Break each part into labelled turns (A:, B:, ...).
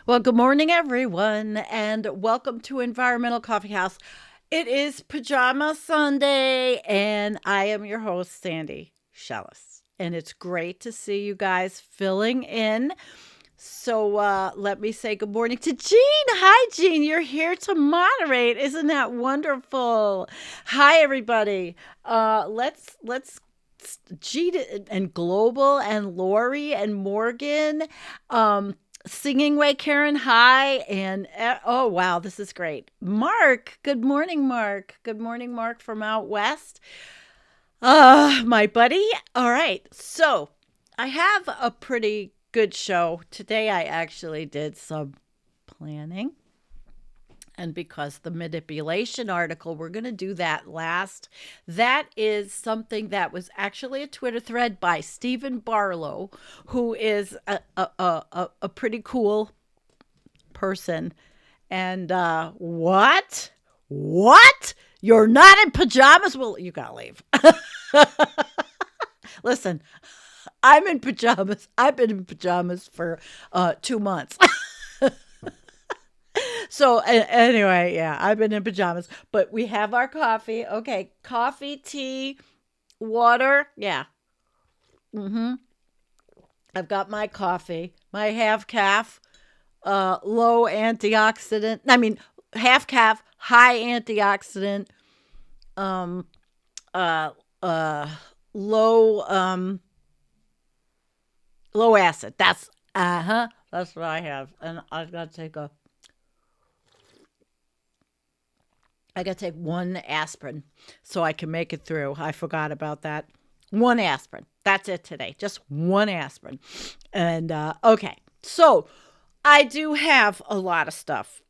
A: Well, good morning, everyone, and welcome to Environmental Coffee House. It is Pajama Sunday, and I am your host, Sandy Shellis. And it's great to see you guys filling in. So let me say good morning to Jean. Hi, Jean. You're here to moderate. Isn't that wonderful? Hi, everybody. Let's Jean and Global and Lori and Morgan. Singing Way Karen, hi. And oh, wow, this is great. Mark, good morning, Mark. Good morning, Mark from out west. My buddy. All right. So I have a pretty good show. Today I actually did some planning. And because the manipulation article, we're going to do that last. That is something that was actually a Twitter thread by Stephen Barlow, who is a pretty cool person. And what? What? You're not in pajamas? Well, you got to leave. Listen, I'm in pajamas. I've been in pajamas for 2 months. So anyway, yeah, I've been in pajamas, but we have our coffee. Okay, coffee, tea, water. Yeah. Mm-hmm. I've got my coffee, my half calf, low antioxidant. I mean, half calf, high antioxidant, um, uh, uh, low, low acid. That's what I have, and I've got to take a I got to take one aspirin so I can make it through. I forgot about that. One aspirin. That's it today. Just one aspirin. And okay. So I do have a lot of stuff.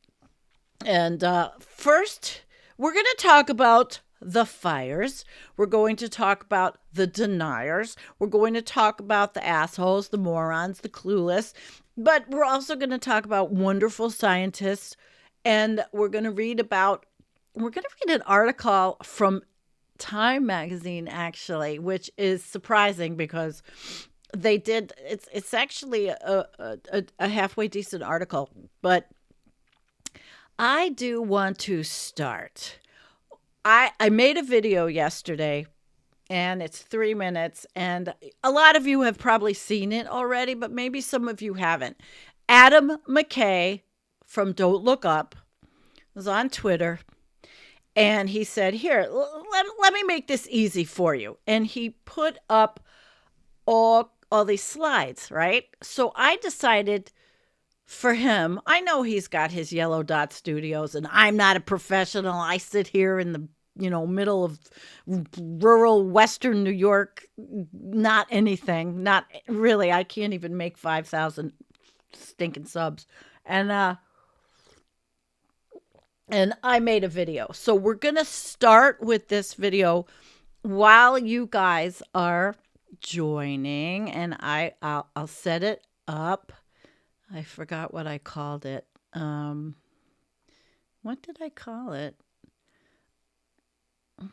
A: And first, we're going to talk about the fires. We're going to talk about the deniers. We're going to talk about the assholes, the morons, the clueless. But we're also going to talk about wonderful scientists. And we're going to read an article from Time magazine, actually, which is surprising because it's actually a halfway decent article. But I do want to start. I made a video yesterday, and it's 3 minutes, and a lot of you have probably seen it already, but maybe some of you haven't. Adam McKay from Don't Look Up was on Twitter. And he said, here, let me make this easy for you. And he put up all these slides, right? So I decided for him, I know he's got his Yellow Dot Studios, and I'm not a professional. I sit here in the middle of rural Western New York, not anything, not really. I can't even make 5,000 stinking subs. And I made a video. So we're going to start with this video while you guys are joining. And I'll set it up. I forgot what I called it. What did I call it?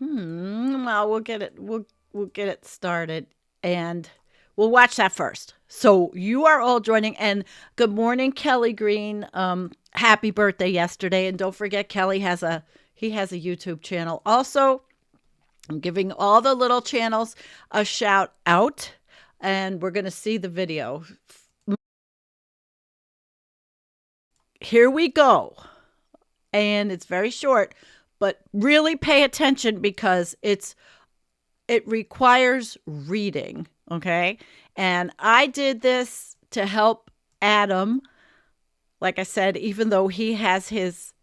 A: Well, we'll get it started. And we'll watch that first. So you are all joining. And good morning, Kelly Green. Happy birthday yesterday. And don't forget, Kelly has a YouTube channel. Also, I'm giving all the little channels a shout out. And we're going to see the video. Here we go. And it's very short, but really pay attention because it requires reading. Okay. And I did this to help Adam. Like I said, even though he has his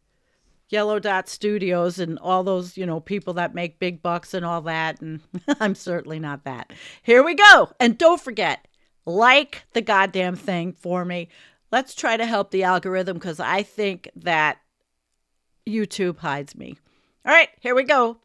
A: Yellow Dot Studios and all those, people that make big bucks and all that. And I'm certainly not that. Here we go. And don't forget, like the goddamn thing for me. Let's try to help the algorithm because I think that YouTube hides me. All right, here we go.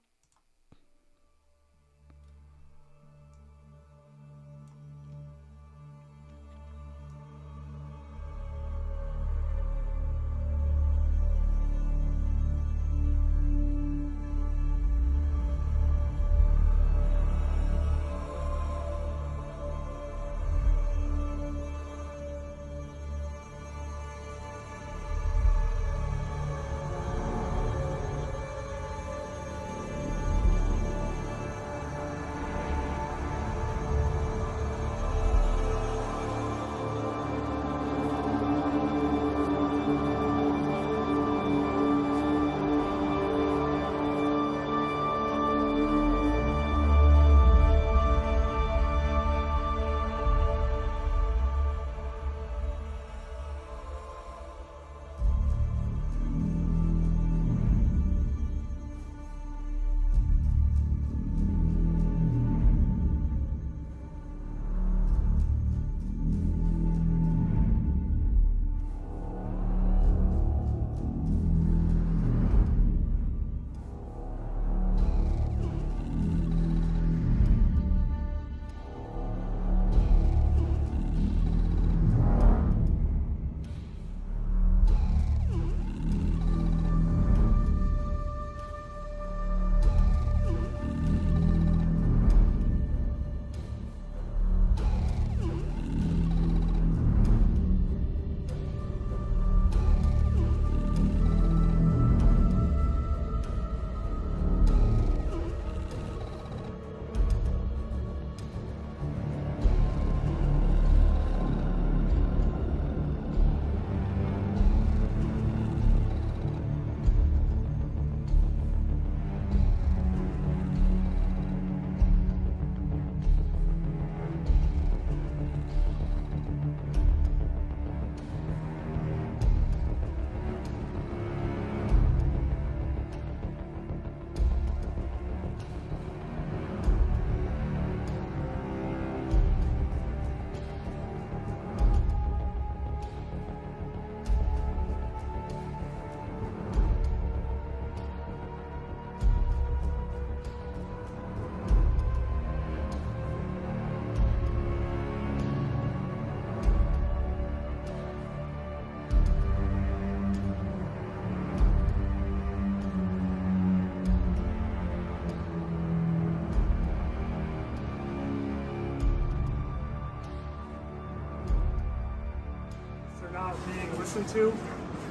B: listen to.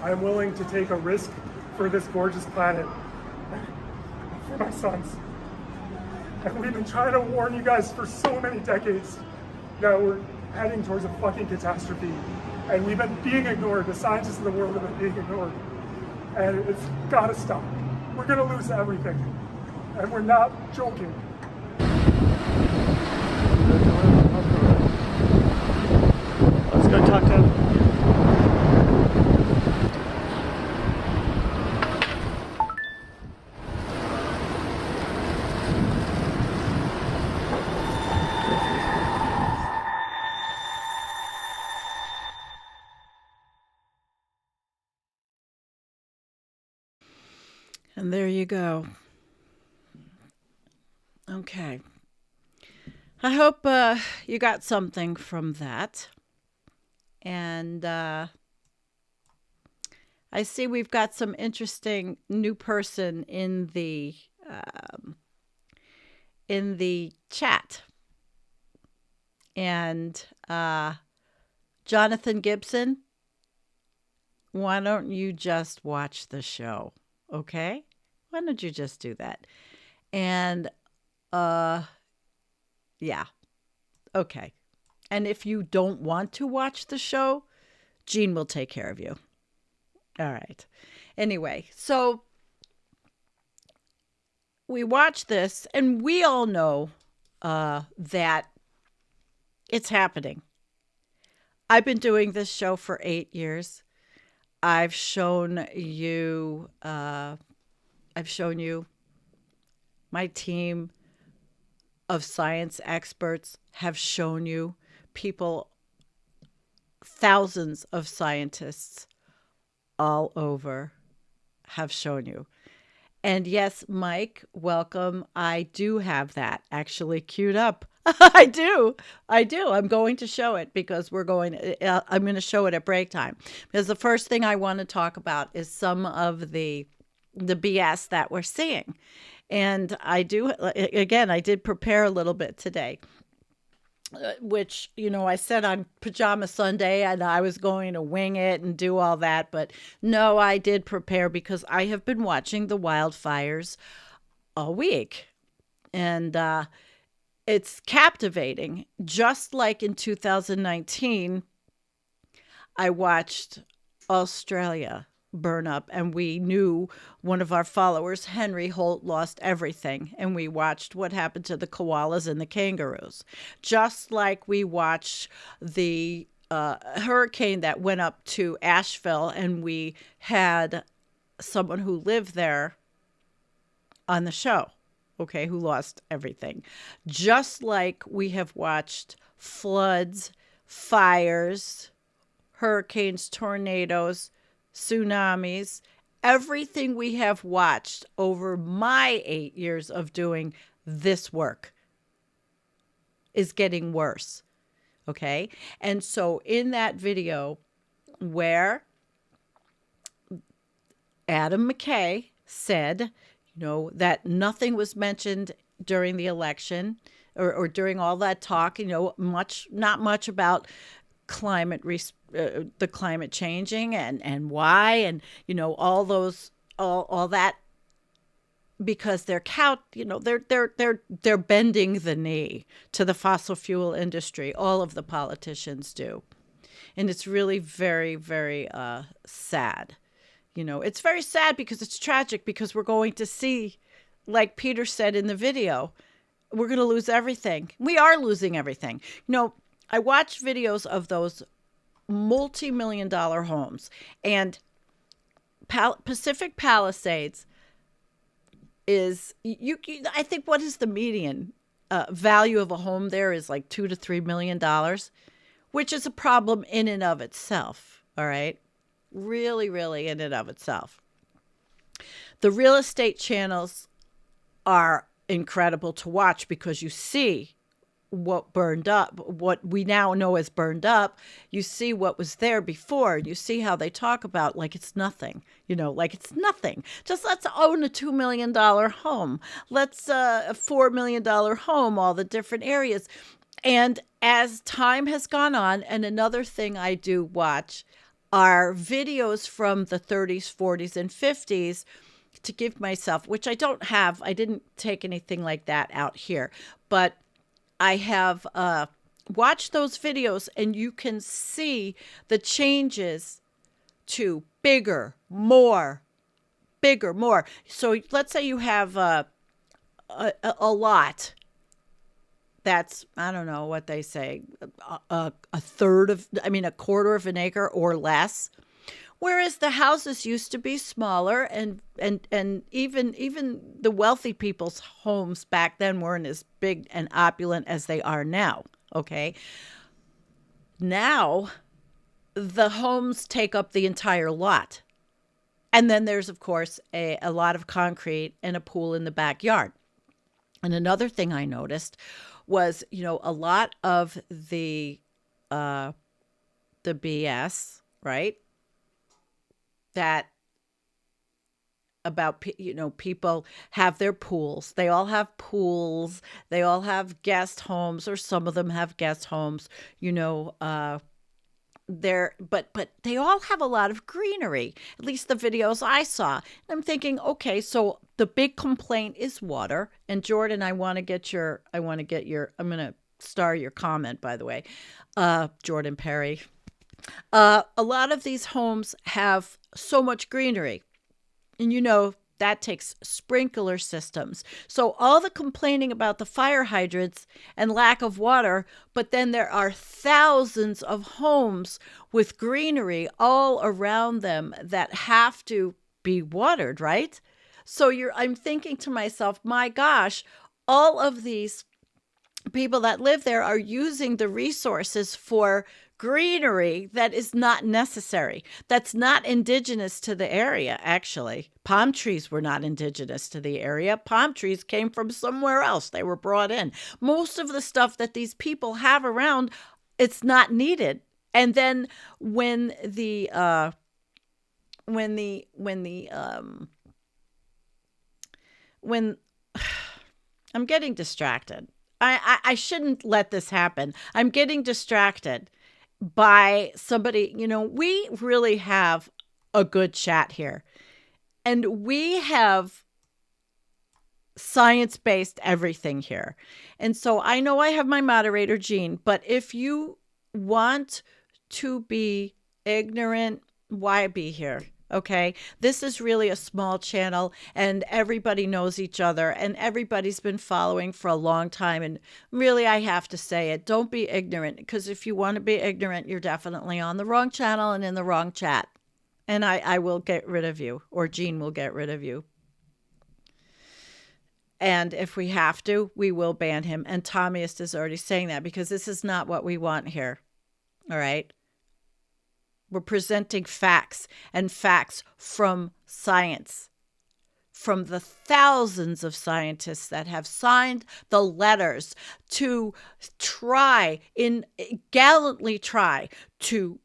B: I'm willing to take a risk for this gorgeous planet, for my sons. And we've been trying to warn you guys for so many decades that we're heading towards a fucking catastrophe. And we've been being ignored. The scientists in the world have been being ignored. And it's gotta stop. We're gonna lose everything. And we're not joking.
A: Let's go talk to him. And there you go. Okay. I hope you got something from that. And I see we've got some interesting new person in the chat. And Jonathan Gibson, why don't you just watch the show? Okay? Why don't you just do that? And yeah. Okay. And if you don't want to watch the show, Jean will take care of you. All right. Anyway, so we watch this, and we all know that it's happening. I've been doing this show for 8 years. I've shown you my team of science experts have shown you people, thousands of scientists all over have shown you. And yes, Mike, welcome. I do have that actually queued up. I do. I'm going to show it because I'm going to show it at break time. Because the first thing I want to talk about is some of the BS that we're seeing. And I did prepare a little bit today, which, I said on Pajama Sunday and I was going to wing it and do all that. But no, I did prepare because I have been watching the wildfires all week. And it's captivating. Just like in 2019, I watched Australia burn up, and we knew one of our followers, Henry Holt, lost everything, and we watched what happened to the koalas and the kangaroos. Just like we watched the hurricane that went up to Asheville, and we had someone who lived there on the show, okay, who lost everything. Just like we have watched floods, fires, hurricanes, tornadoes, tsunamis, everything we have watched over my 8 years of doing this work is getting worse. Okay. And so in that video where Adam McKay said, that nothing was mentioned during the election or during all that talk, not much about the climate changing and why, and all that, because they're bending the knee to the fossil fuel industry. All of the politicians do, and it's really very, very sad. It's very sad because it's tragic, because we're going to see, like Peter said in the video, we're going to lose everything. We are losing everything. I watched videos of those multi-million-dollar homes, and Pacific Palisades is I think, what is the median value of a home there is like $2 to $3 million, which is a problem in and of itself. All right, really, really in and of itself. The real estate channels are incredible to watch because you see what burned up, what we now know is burned up. You see what was there before. You see how they talk about like it's nothing, like it's nothing. Just let's own a $2 million home. Let's a $4 million home, all the different areas. And as time has gone on, and another thing I do watch, are videos from the 30s, 40s, and 50s to give myself, which I don't have. I didn't take anything like that out here, but I have watched those videos, and you can see the changes to bigger, more. So let's say you have a lot that's, I don't know what they say, a third of, I mean, a quarter of an acre or less. Whereas the houses used to be smaller, and even the wealthy people's homes back then weren't as big and opulent as they are now. Okay. Now the homes take up the entire lot. And then there's, of course, a lot of concrete and a pool in the backyard. And another thing I noticed was, a lot of the BS, right? That about people have their pools. They all have pools. They all have guest homes, or some of them have guest homes. But they all have a lot of greenery. At least the videos I saw. And I'm thinking, okay, so the big complaint is water. And Jordan, I'm going to star your comment, by the way. Jordan Perry. A lot of these homes have so much greenery. And that takes sprinkler systems. So all the complaining about the fire hydrants and lack of water, but then there are thousands of homes with greenery all around them that have to be watered, right? So I'm thinking to myself, my gosh, all of these people that live there are using the resources for greenery that is not necessary. That's not indigenous to the area, actually. Palm trees were not indigenous to the area. Palm trees came from somewhere else. They were brought in. Most of the stuff that these people have around, it's not needed. And then when I'm getting distracted. I shouldn't let this happen. I'm getting distracted by somebody. We really have a good chat here. And we have science-based everything here. And so I know I have my moderator, Jean, but if you want to be ignorant, why be here? Okay, this is really a small channel, and everybody knows each other, and everybody's been following for a long time. And really, I have to say it, don't be ignorant, because if you want to be ignorant, you're definitely on the wrong channel and in the wrong chat. And I will get rid of you, or Jean will get rid of you. And if we have to, we will ban him. And Tommyist is already saying that, because this is not what we want here. All right. We're presenting facts, and facts from science, from the thousands of scientists that have signed the letters to gallantly try to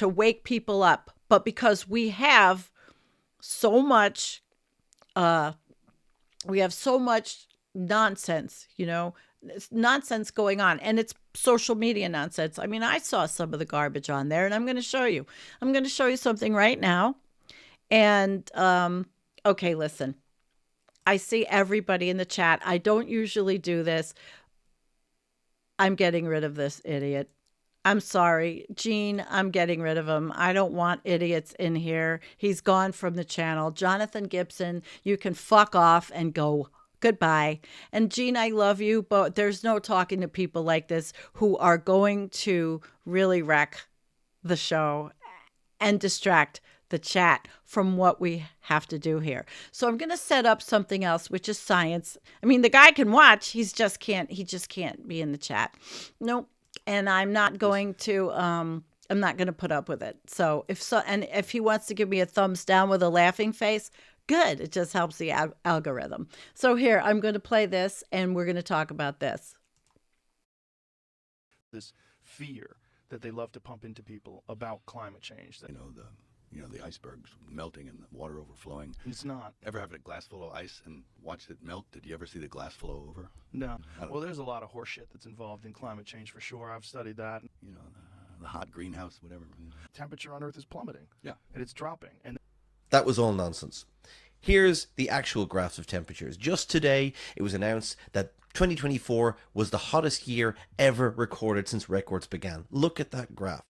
A: wake people up. But because we have so much nonsense, nonsense going on, and it's social media nonsense. I mean, I saw some of the garbage on there, and I'm going to show you something right now. And okay, listen, I see everybody in the chat. I don't usually do this. I'm getting rid of this idiot. I'm sorry, Gene, I'm getting rid of him. I don't want idiots in here. He's gone from the channel. Jonathan Gibson, you can fuck off and go. Goodbye. And Gene, I love you, but there's no talking to people like this who are going to really wreck the show and distract the chat from what we have to do here. So I'm going to set up something else, which is science. I mean, the guy can watch. He just can't be in the chat. Nope. And I'm not going to put up with it. So if he wants to give me a thumbs down with a laughing face, good. It just helps the algorithm. So here, I'm going to play this, and we're going to talk about this.
C: This fear that they love to pump into people about climate change.
D: The icebergs melting and the water overflowing.
C: It's not.
D: Ever have a glass full of ice and watched it melt? Did you ever see the glass flow over?
C: No. Well, there's a lot of horseshit that's involved in climate change for sure. I've studied that.
D: the hot greenhouse, whatever.
C: Temperature on Earth is plummeting.
D: Yeah.
C: And it's dropping. And
E: That was all nonsense. Here's the actual graphs of temperatures. Just today, it was announced that 2024 was the hottest year ever recorded since records began. Look at that graph.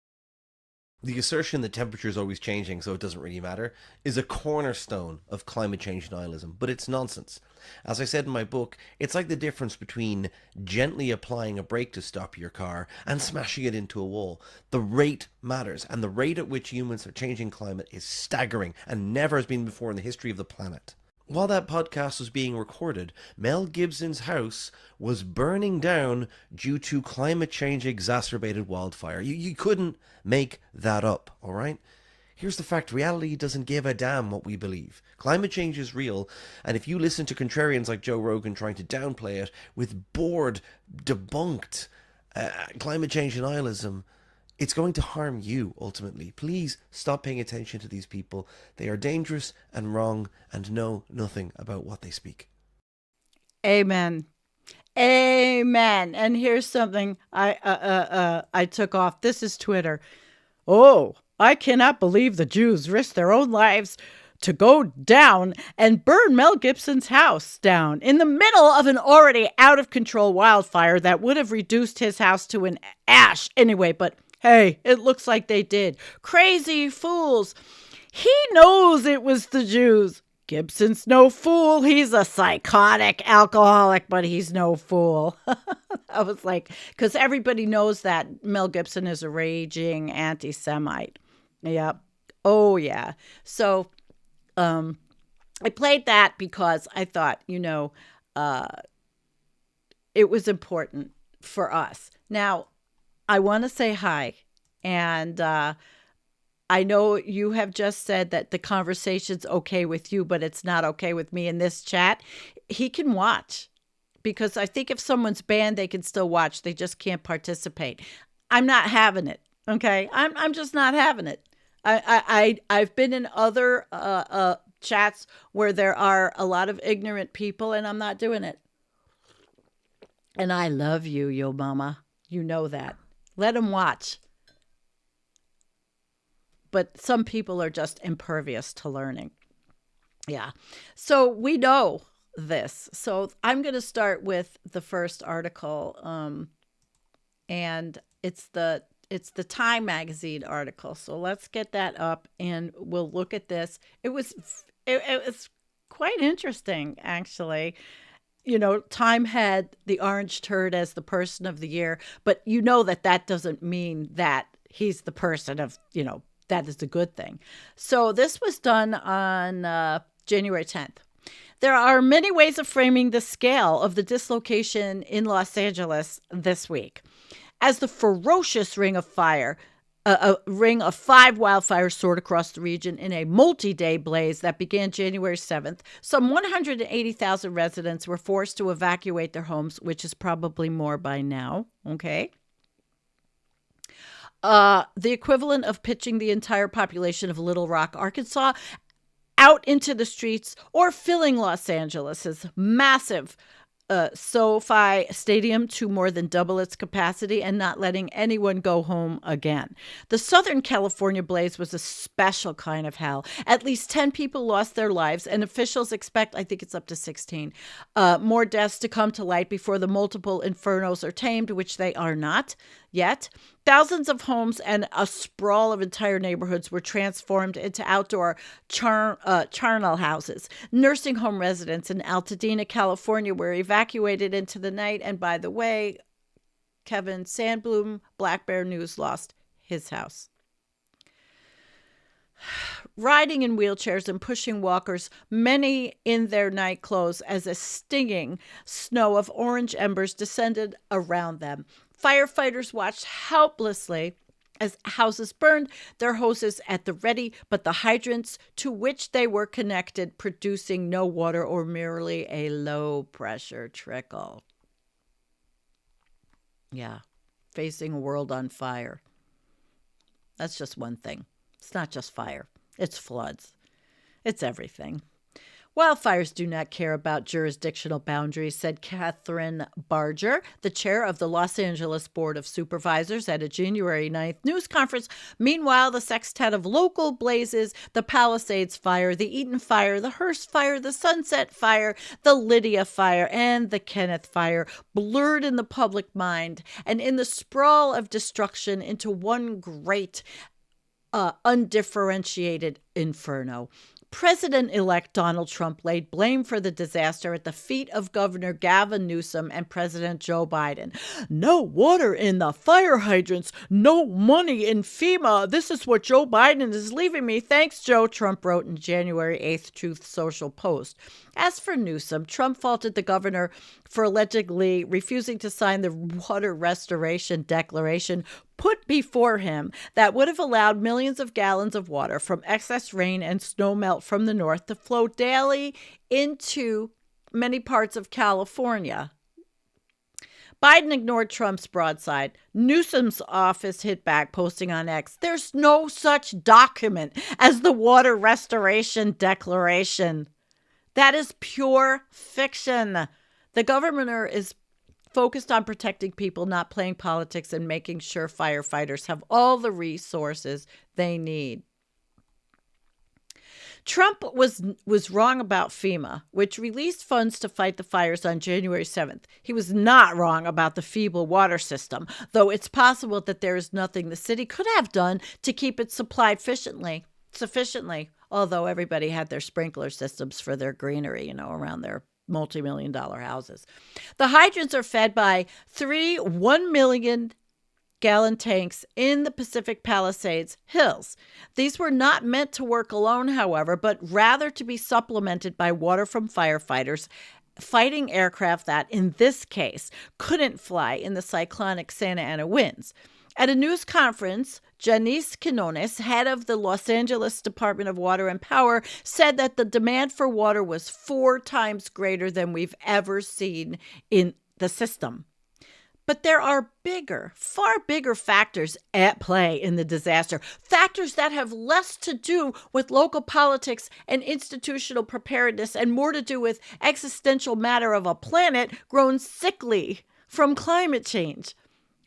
E: The assertion that temperature is always changing, so it doesn't really matter, is a cornerstone of climate change nihilism, but it's nonsense. As I said in my book, it's like the difference between gently applying a brake to stop your car and smashing it into a wall. The rate matters, and the rate at which humans are changing climate is staggering and never has been before in the history of the planet. While that podcast was being recorded, Mel Gibson's house was burning down due to climate change exacerbated wildfire. You couldn't make that up, all right? Here's the fact: reality doesn't give a damn what we believe. Climate change is real, and if you listen to contrarians like Joe Rogan trying to downplay it with bored, debunked climate change denialism, it's going to harm you, ultimately. Please stop paying attention to these people. They are dangerous and wrong and know nothing about what they speak.
A: Amen. Amen. And here's something I took off. This is Twitter. Oh, I cannot believe the Jews risked their own lives to go down and burn Mel Gibson's house down in the middle of an already out of control wildfire that would have reduced his house to an ash anyway, but hey, it looks like they did. Crazy fools. He knows it was the Jews. Gibson's no fool. He's a psychotic alcoholic, but he's no fool. I was like, because everybody knows that Mel Gibson is a raging anti-Semite. Yep. Oh, yeah. So I played that because I thought, it was important for us. Now, I want to say hi, and I know you have just said that the conversation's okay with you, but it's not okay with me in this chat. He can watch, because I think if someone's banned, they can still watch. They just can't participate. I'm not having it, okay? I'm just not having it. I've been in other chats where there are a lot of ignorant people, and I'm not doing it. And I love you, yo mama. You know that. Let them watch. But some people are just impervious to learning. Yeah. So we know this. So I'm going to start with the first article. And it's the Time magazine article. So let's get that up and we'll look at this. It was quite interesting, actually. Time had the orange turd as the person of the year, but that doesn't mean that he's the person of, that is a good thing. So this was done on January 10th. There are many ways of framing the scale of the dislocation in Los Angeles this week. As the ferocious ring of 5 wildfires soared across the region in a multi-day blaze that began January 7th. Some 180,000 residents were forced to evacuate their homes, which is probably more by now. Okay. The equivalent of pitching the entire population of Little Rock, Arkansas, out into the streets or filling Los Angeles' massive SoFi Stadium to more than double its capacity and not letting anyone go home again. The Southern California blaze was a special kind of hell. At least 10 people lost their lives, and officials expect, I think it's up to 16, more deaths to come to light before the multiple infernos are tamed, which they are not yet. Thousands of homes and a sprawl of entire neighborhoods were transformed into outdoor charnel houses. Nursing home residents in Altadena, California were evacuated into the night. And by the way, Kevin Sandblum, Black Bear News, lost his house. Riding in wheelchairs and pushing walkers, many in their night clothes, as a stinging snow of orange embers descended around them. Firefighters watched helplessly as houses burned, their hoses at the ready, but the hydrants to which they were connected producing no water or merely a low-pressure trickle. Yeah, facing a world on fire. That's just one thing. It's not just fire. It's floods. It's everything. Wildfires do not care about jurisdictional boundaries, said Catherine Barger, the chair of the Los Angeles Board of Supervisors, at a January 9th news conference. Meanwhile, the sextet of local blazes, the Palisades Fire, the Eaton Fire, the Hearst Fire, the Sunset Fire, the Lydia Fire, and the Kenneth Fire, blurred in the public mind and in the sprawl of destruction into one great, undifferentiated inferno. President-elect Donald Trump laid blame for the disaster at the feet of Governor Gavin Newsom and President Joe Biden. No water in the fire hydrants, no money in FEMA. This is what Joe Biden is leaving me. Thanks, Joe, Trump wrote in January 8th Truth Social Post. As for Newsom, Trump faulted the governor for allegedly refusing to sign the water restoration declaration put before him that would have allowed millions of gallons of water from excess rain and snow melt from the north to flow daily into many parts of California. Biden ignored Trump's broadside. Newsom's office hit back, posting on X, "There's no such document as the Water Restoration Declaration." That is pure fiction. The governor is focused on protecting people, not playing politics, and making sure firefighters have all the resources they need. Trump was wrong about FEMA, which released funds to fight the fires on January 7th. He was not wrong about the feeble water system, though it's possible that there is nothing the city could have done to keep it supplied sufficiently, although everybody had their sprinkler systems for their greenery, around their multi-million-dollar houses. The hydrants are fed by 3 1-million-gallon tanks in the Pacific Palisades Hills. These were not meant to work alone, however, but rather to be supplemented by water from firefighters fighting aircraft that, in this case, couldn't fly in the cyclonic Santa Ana winds. At a news conference, Janice Quinones, head of the Los Angeles Department of Water and Power, said that the demand for water was 4 times greater than we've ever seen in the system. But there are far bigger factors at play in the disaster, factors that have less to do with local politics and institutional preparedness and more to do with existential matter of a planet grown sickly from climate change.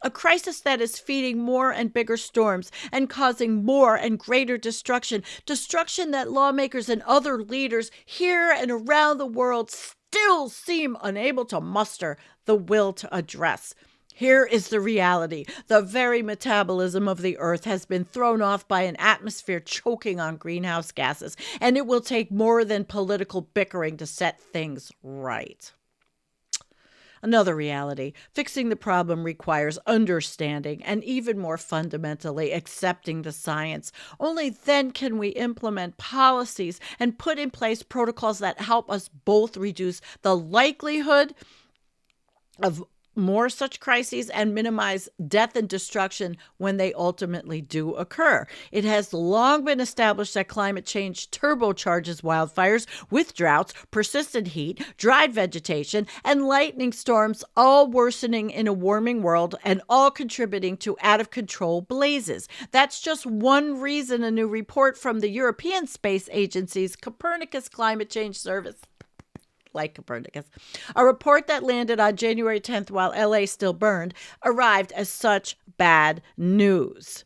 A: A crisis that is feeding more and bigger storms and causing more and greater destruction that lawmakers and other leaders here and around the world still seem unable to muster the will to address. Here is the reality. The very metabolism of the earth has been thrown off by an atmosphere choking on greenhouse gases, and it will take more than political bickering to set things right. Another reality, fixing the problem requires understanding and even more fundamentally accepting the science. Only then can we implement policies and put in place protocols that help us both reduce the likelihood of more such crises and minimize death and destruction when they ultimately do occur. It has long been established that climate change turbocharges wildfires with droughts, persistent heat, dried vegetation, and lightning storms, all worsening in a warming world and all contributing to out-of-control blazes. That's just one reason a new report from the European Space Agency's Copernicus Climate Change Service, like Copernicus, a report that landed on January 10th while LA still burned, arrived as such bad news.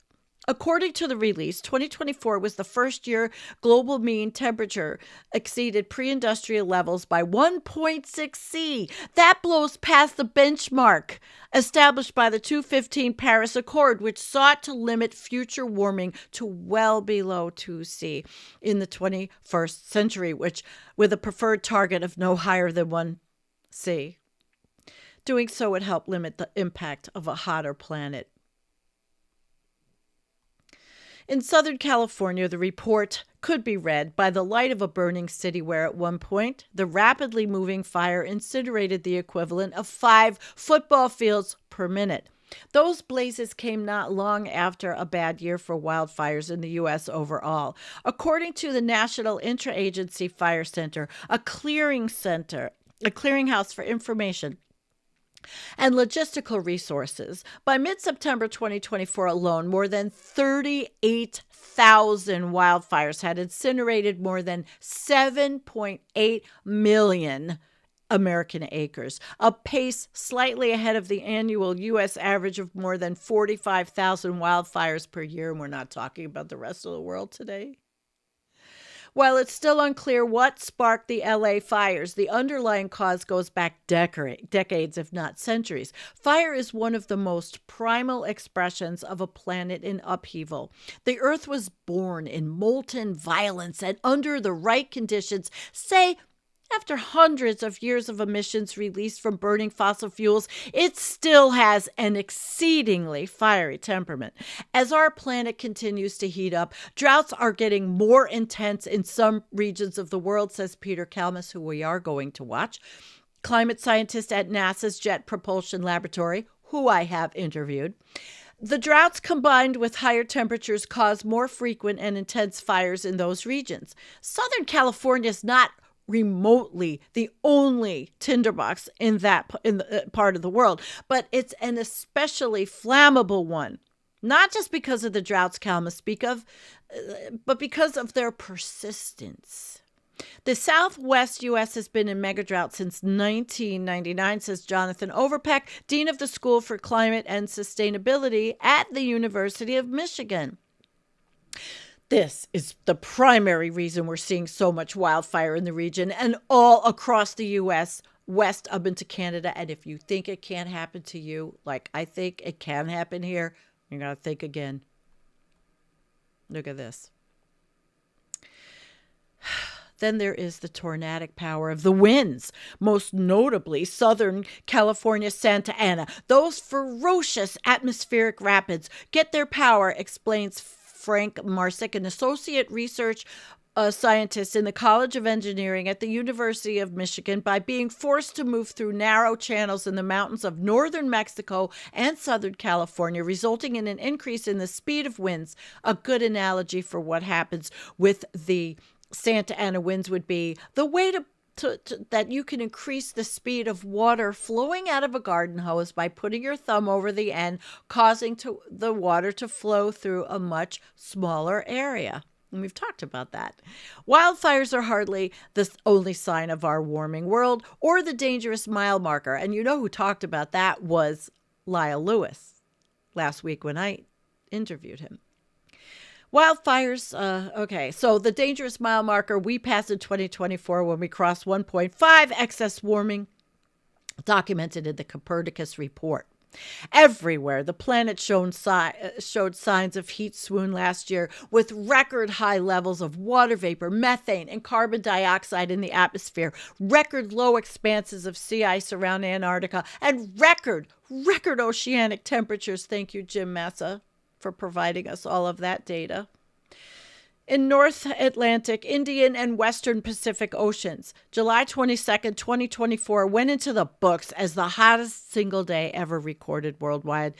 A: According to the release, 2024 was the first year global mean temperature exceeded pre-industrial levels by 1.6 C. That blows past the benchmark established by the 2015 Paris Accord, which sought to limit future warming to well below 2 C in the 21st century, which with a preferred target of no higher than 1 C. Doing so would help limit the impact of a hotter planet. In Southern California, the report could be read by the light of a burning city where at one point, the rapidly moving fire incinerated the equivalent of 5 football fields per minute. Those blazes came not long after a bad year for wildfires in the U.S. overall. According to the National Interagency Fire Center, a clearinghouse for information and logistical resources. By mid-September 2024 alone, more than 38,000 wildfires had incinerated more than 7.8 million American acres, a pace slightly ahead of the annual U.S. average of more than 45,000 wildfires per year. And we're not talking about the rest of the world today. While it's still unclear what sparked the LA fires, the underlying cause goes back decades, if not centuries. Fire is one of the most primal expressions of a planet in upheaval. The Earth was born in molten violence, and under the right conditions, say, after hundreds of years of emissions released from burning fossil fuels, it still has an exceedingly fiery temperament. As our planet continues to heat up, droughts are getting more intense in some regions of the world, says Peter Kalmus, who we are going to watch, climate scientist at NASA's Jet Propulsion Laboratory, who I have interviewed. The droughts combined with higher temperatures cause more frequent and intense fires in those regions. Southern California is not remotely the only tinderbox in the part of the world, but it's an especially flammable one. Not just because of the droughts Kalmus speak of, but because of their persistence. The Southwest U.S. has been in megadrought since 1999, says Jonathan Overpeck, Dean of the School for Climate and Sustainability at the University of Michigan. This is the primary reason we're seeing so much wildfire in the region and all across the U.S., west up into Canada. And if you think it can't happen to you, like I think it can happen here, you got to think again. Look at this. Then there is the tornadic power of the winds, most notably Southern California, Santa Ana. Those ferocious atmospheric rapids get their power, explains Frank Marsick, an associate research scientist in the College of Engineering at the University of Michigan, by being forced to move through narrow channels in the mountains of northern Mexico and Southern California, resulting in an increase in the speed of winds. A good analogy for what happens with the Santa Ana winds would be the way that you can increase the speed of water flowing out of a garden hose by putting your thumb over the end, causing the water to flow through a much smaller area. And we've talked about that. Wildfires are hardly the only sign of our warming world or the dangerous mile marker. And you know who talked about that was Lyle Lewis last week when I interviewed him. Wildfires, okay, so the dangerous mile marker we passed in 2024 when we crossed 1.5 excess warming, documented in the Copernicus report. Everywhere, the planet showed signs of heat swoon last year, with record high levels of water vapor, methane, and carbon dioxide in the atmosphere, record low expanses of sea ice around Antarctica, and record oceanic temperatures. Thank you, Jim Massa, for providing us all of that data. In North Atlantic, Indian, and Western Pacific Oceans, July 22nd, 2024 went into the books as the hottest single day ever recorded worldwide,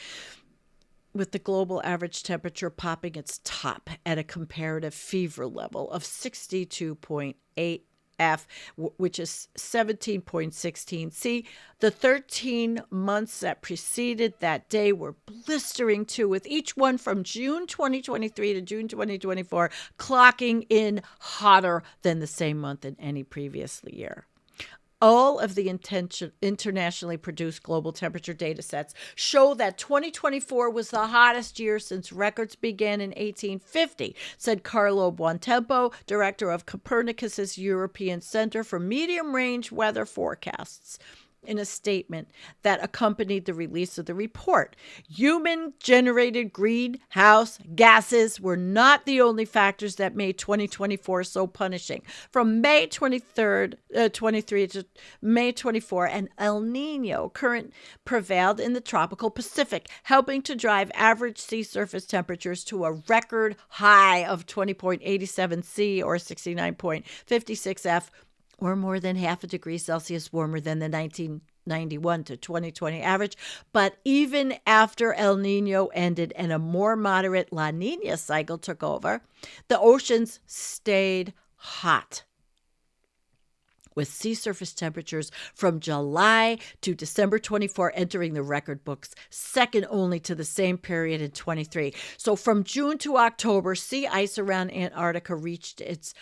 A: with the global average temperature popping its top at a comparative fever level of 62.8 F, which is 17.16 C. The 13 months that preceded that day were blistering too, with each one from June 2023 to June 2024 clocking in hotter than the same month in any previous year. All of the internationally produced global temperature data sets show that 2024 was the hottest year since records began in 1850, said Carlo Buontempo, director of Copernicus's European Center for Medium-Range Weather Forecasts, in a statement that accompanied the release of the report. Human-generated greenhouse gases were not the only factors that made 2024 so punishing. From May 23 to May 24, an El Nino current prevailed in the tropical Pacific, helping to drive average sea surface temperatures to a record high of 20.87 C or 69.56 F, or more than half a degree Celsius warmer than the 1991 to 2020 average. But even after El Nino ended and a more moderate La Nina cycle took over, the oceans stayed hot. with sea surface temperatures from July to December 24 entering the record books, second only to the same period in 23. So from June to October, sea ice around Antarctica reached its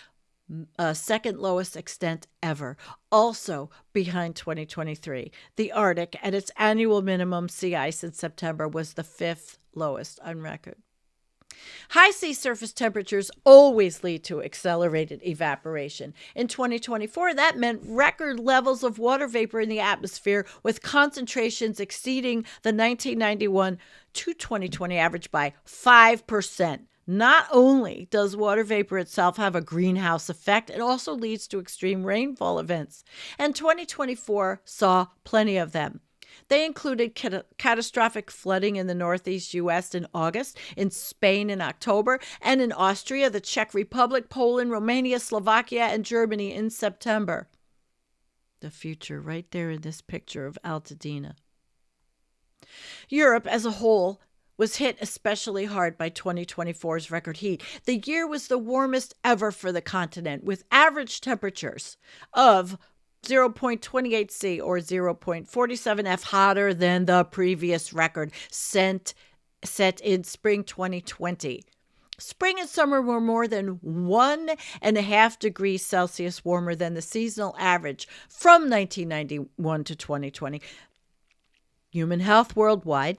A: second lowest extent ever, also behind 2023. The Arctic, at its annual minimum sea ice in September, was the fifth lowest on record. High sea surface temperatures always lead to accelerated evaporation. In 2024, that meant record levels of water vapor in the atmosphere, with concentrations exceeding the 1991 to 2020 average by 5%. Not only does water vapor itself have a greenhouse effect, it also leads to extreme rainfall events. And 2024 saw plenty of them. They included catastrophic flooding in the northeast U.S. in August, in Spain in October, and in Austria, the Czech Republic, Poland, Romania, Slovakia, and Germany in September. The future right there in this picture of Altadena. Europe as a whole was hit especially hard by 2024's record heat. The year was the warmest ever for the continent, with average temperatures of 0.28 C or 0.47 F hotter than the previous record set in spring 2020. Spring and summer were more than 1.5 degrees Celsius warmer than the seasonal average from 1991 to 2020. Human health worldwide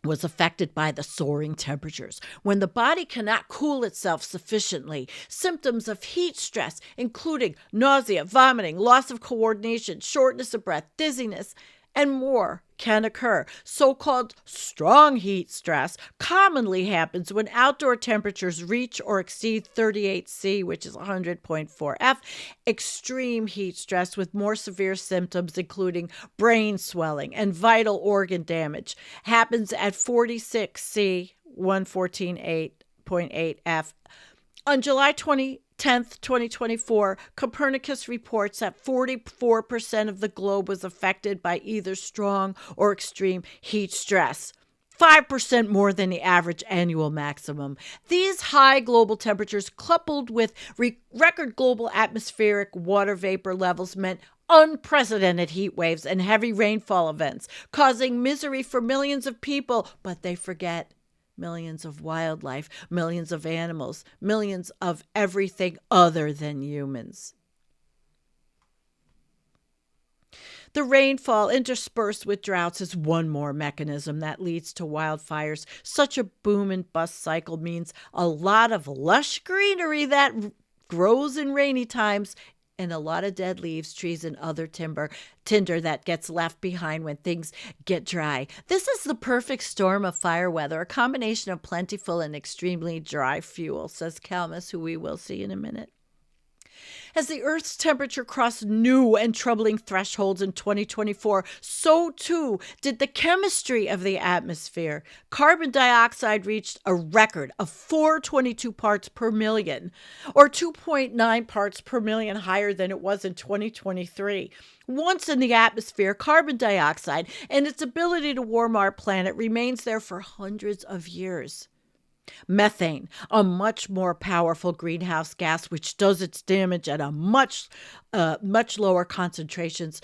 A: was affected by the soaring temperatures. When the body cannot cool itself sufficiently, symptoms of heat stress, including nausea, vomiting, loss of coordination, shortness of breath, dizziness, and more can occur. So-called strong heat stress commonly happens when outdoor temperatures reach or exceed 38 C, which is 100.4 F. Extreme heat stress with more severe symptoms, including brain swelling and vital organ damage, happens at 46 C, 114.8 F. On July 10th, 2024, Copernicus reports that 44% of the globe was affected by either strong or extreme heat stress, 5% more than the average annual maximum. These high global temperatures, coupled with record global atmospheric water vapor levels, meant unprecedented heat waves and heavy rainfall events, causing misery for millions of people, but they forget millions of wildlife, millions of animals, millions of everything other than humans. The rainfall interspersed with droughts is one more mechanism that leads to wildfires. Such a boom and bust cycle means a lot of lush greenery that grows in rainy times, and a lot of dead leaves, trees, and other tinder that gets left behind when things get dry. This is the perfect storm of fire weather, a combination of plentiful and extremely dry fuel, says Kalmus, who we will see in a minute. As the Earth's temperature crossed new and troubling thresholds in 2024, so too did the chemistry of the atmosphere. Carbon dioxide reached a record of 422 parts per million, or 2.9 parts per million higher than it was in 2023. Once in the atmosphere, carbon dioxide and its ability to warm our planet remains there for hundreds of years. Methane, a much more powerful greenhouse gas which does its damage at a much lower concentrations,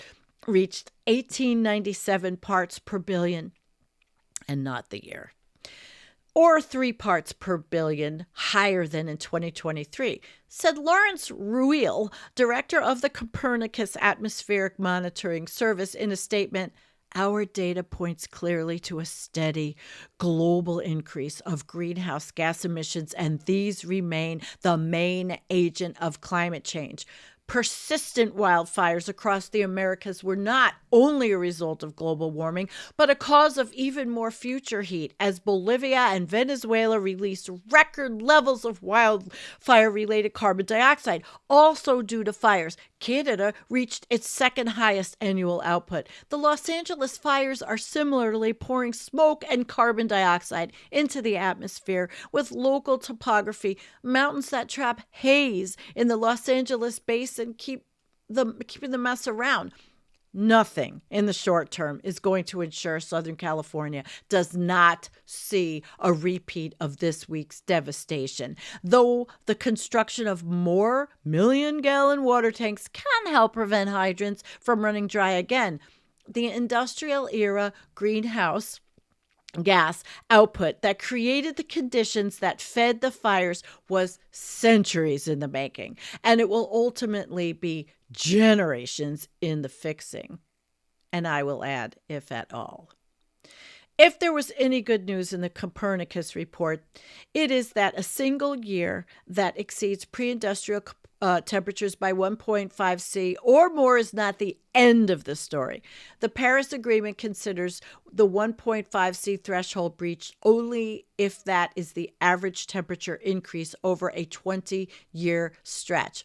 A: reached 1897 parts per billion, and not the year, or 3 parts per billion higher than in 2023, said Lawrence Ruehl, director of the Copernicus Atmospheric Monitoring Service, in a statement. Our data points clearly to a steady global increase of greenhouse gas emissions, and these remain the main agent of climate change. Persistent wildfires across the Americas were not only a result of global warming, but a cause of even more future heat, as Bolivia and Venezuela released record levels of wildfire-related carbon dioxide, also due to fires. Canada reached its second highest annual output. The Los Angeles fires are similarly pouring smoke and carbon dioxide into the atmosphere, with local topography, mountains that trap haze in the Los Angeles basin, keeping the mess around. nothing in the short term is going to ensure Southern California does not see a repeat of this week's devastation. Though the construction of more million-gallon water tanks can help prevent hydrants from running dry again, the industrial era greenhouse gas output that created the conditions that fed the fires was centuries in the making, and it will ultimately be generations in the fixing. And I will add, if at all. If there was any good news in the Copernicus report, it is that a single year that exceeds pre-industrial temperatures by 1.5 C or more is not the end of the story. The Paris Agreement considers the 1.5 C threshold breached only if that is the average temperature increase over a 20-year stretch.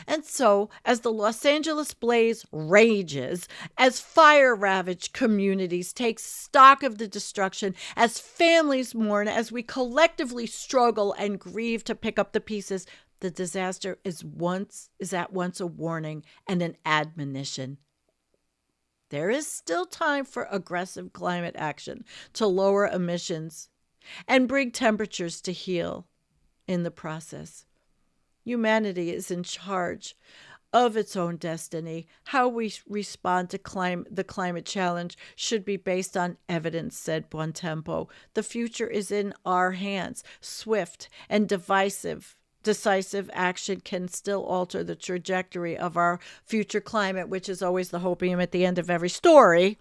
A: And so, as the Los Angeles blaze rages, as fire-ravaged communities take stock of the destruction, as families mourn, as we collectively struggle and grieve to pick up the pieces, the disaster is at once a warning and an admonition. There is still time for aggressive climate action to lower emissions and bring temperatures to heel in the process. Humanity is in charge of its own destiny. How we respond to the climate challenge should be based on evidence, said Buontempo. The future is in our hands. Swift and decisive action can still alter the trajectory of our future climate, which is always the hopium at the end of every story.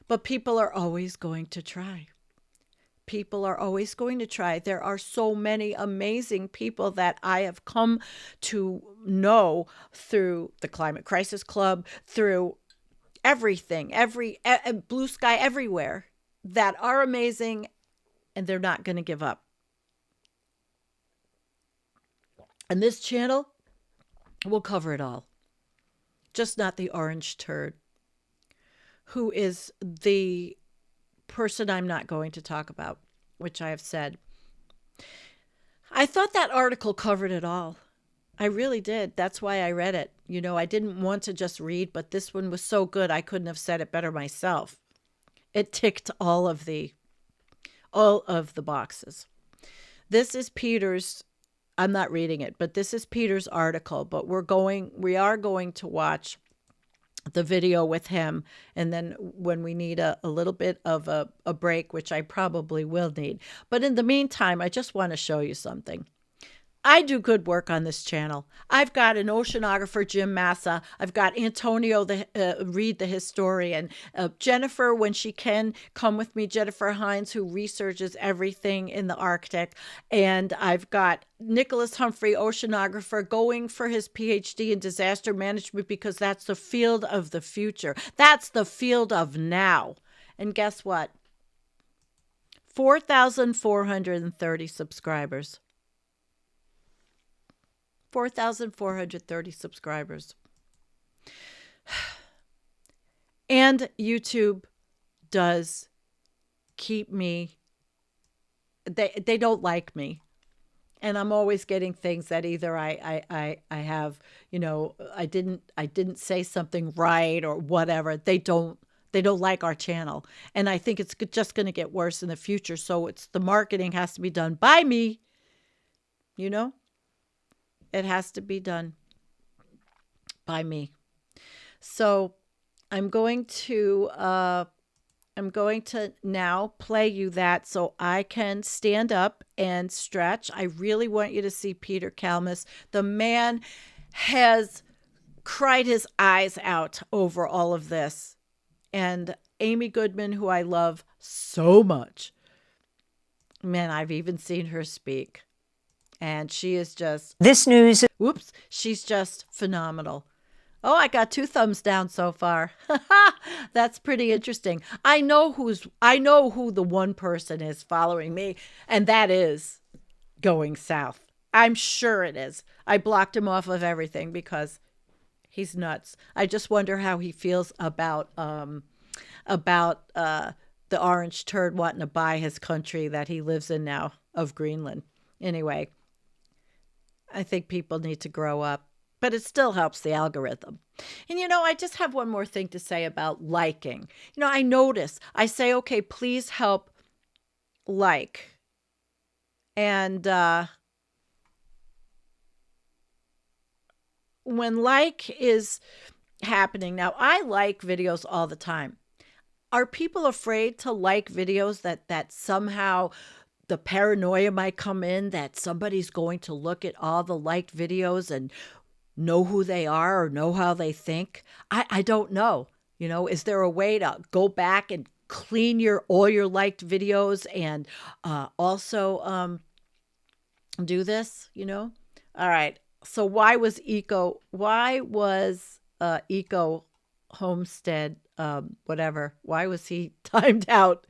A: But people are always going to try. People are always going to try. There are so many amazing people that I have come to know through the Climate Crisis Club, through everything, Blue Sky, everywhere, that are amazing, and they're not going to give up. And this channel will cover it all. Just not the orange turd, who is the person I'm not going to talk about, which I have said. I thought that article covered it all. I really did. That's why I read it. You know, I didn't want to just read, but this one was so good I couldn't have said it better myself. It ticked all of the boxes. This is Peter's, I'm not reading it, but this is Peter's article, but we are going to watch the video with him, and then when we need a little bit of a break, which I probably will need. But in the meantime, I just want to show you something. I do good work on this channel. I've got an oceanographer, Jim Massa. I've got Antonio, Reed, the historian. Jennifer, when she can, come with me. Jennifer Hines, who researches everything in the Arctic. And I've got Nicholas Humphrey, oceanographer, going for his PhD in disaster management because that's the field of the future. That's the field of now. And guess what? 4,430 subscribers. 4,430 subscribers. And YouTube does keep me, they don't like me. And I'm always getting things that either I have, you know, I didn't say something right or whatever. They don't like our channel. And I think it's just going to get worse in the future. So the marketing has to be done by me, you know? It has to be done by me. So I'm going to now play you that so I can stand up and stretch. I really want you to see Peter Kalmus. The man has cried his eyes out over all of this. And Amy Goodman, who I love so much. Man, I've even seen her speak. And she is just...
F: This news...
A: Whoops. She's just phenomenal. Oh, I got 2 thumbs down so far. That's pretty interesting. I know who the one person is following me, and that is Going South. I'm sure it is. I blocked him off of everything because he's nuts. I just wonder how he feels about the orange turd wanting to buy his country that he lives in now of Greenland. Anyway, I think people need to grow up. but it still helps the algorithm. And I just have one more thing to say about liking. I notice I say, okay, please help like. And when like is happening, now I like videos all the time. Are people afraid to like videos that somehow the paranoia might come in that somebody's going to look at all the liked videos and know who they are or know how they think? I don't know. Is there a way to go back and clean all your liked videos and also do this? All right. So why was Eco Homestead whatever? Why was he timed out?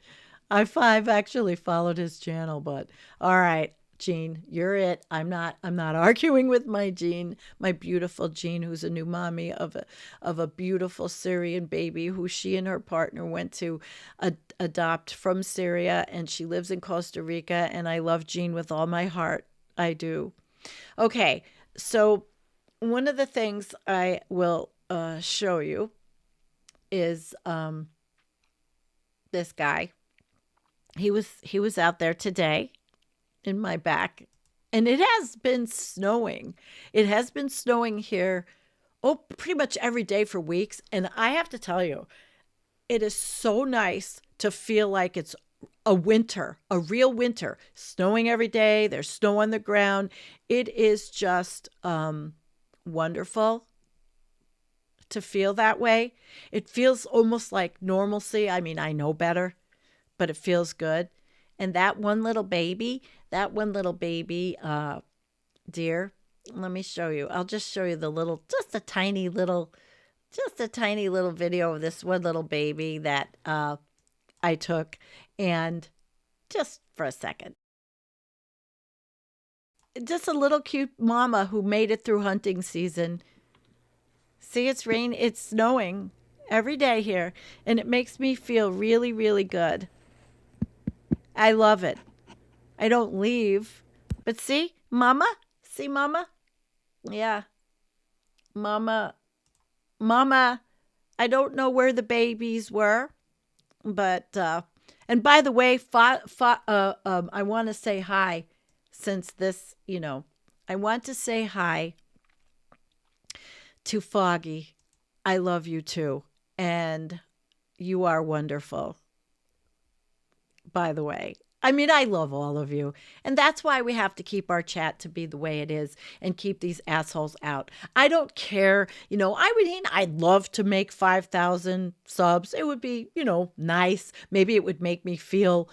A: I've actually followed his channel, but all right, Jean, you're it. I'm not arguing with my Jean, my beautiful Jean, who's a new mommy of a beautiful Syrian baby who she and her partner went to adopt from Syria, and she lives in Costa Rica, and I love Jean with all my heart. I do. Okay, so one of the things I will show you is this guy. He was out there today in my back, and it has been snowing. It has been snowing here, pretty much every day for weeks. And I have to tell you, it is so nice to feel like it's a winter, a real winter, snowing every day. There's snow on the ground. It is just wonderful to feel that way. It feels almost like normalcy. I mean, I know better, but it feels good. And that one little baby, dear, let me show you. I'll just show you just a tiny little video of this one little baby that I took, and just for a second. Just a little cute mama who made it through hunting season. See, it's snowing every day here, and it makes me feel really, really good. I love it. I don't leave. But see, Mama? See, Mama? Yeah. Mama, I don't know where the babies were, but, and by the way, I want to say hi since this, I want to say hi to Foggy. I love you too. And you are wonderful. By the way, I mean, I love all of you. And that's why we have to keep our chat to be the way it is and keep these assholes out. I don't care. I'd love to make 5,000 subs. It would be, nice. Maybe it would make me feel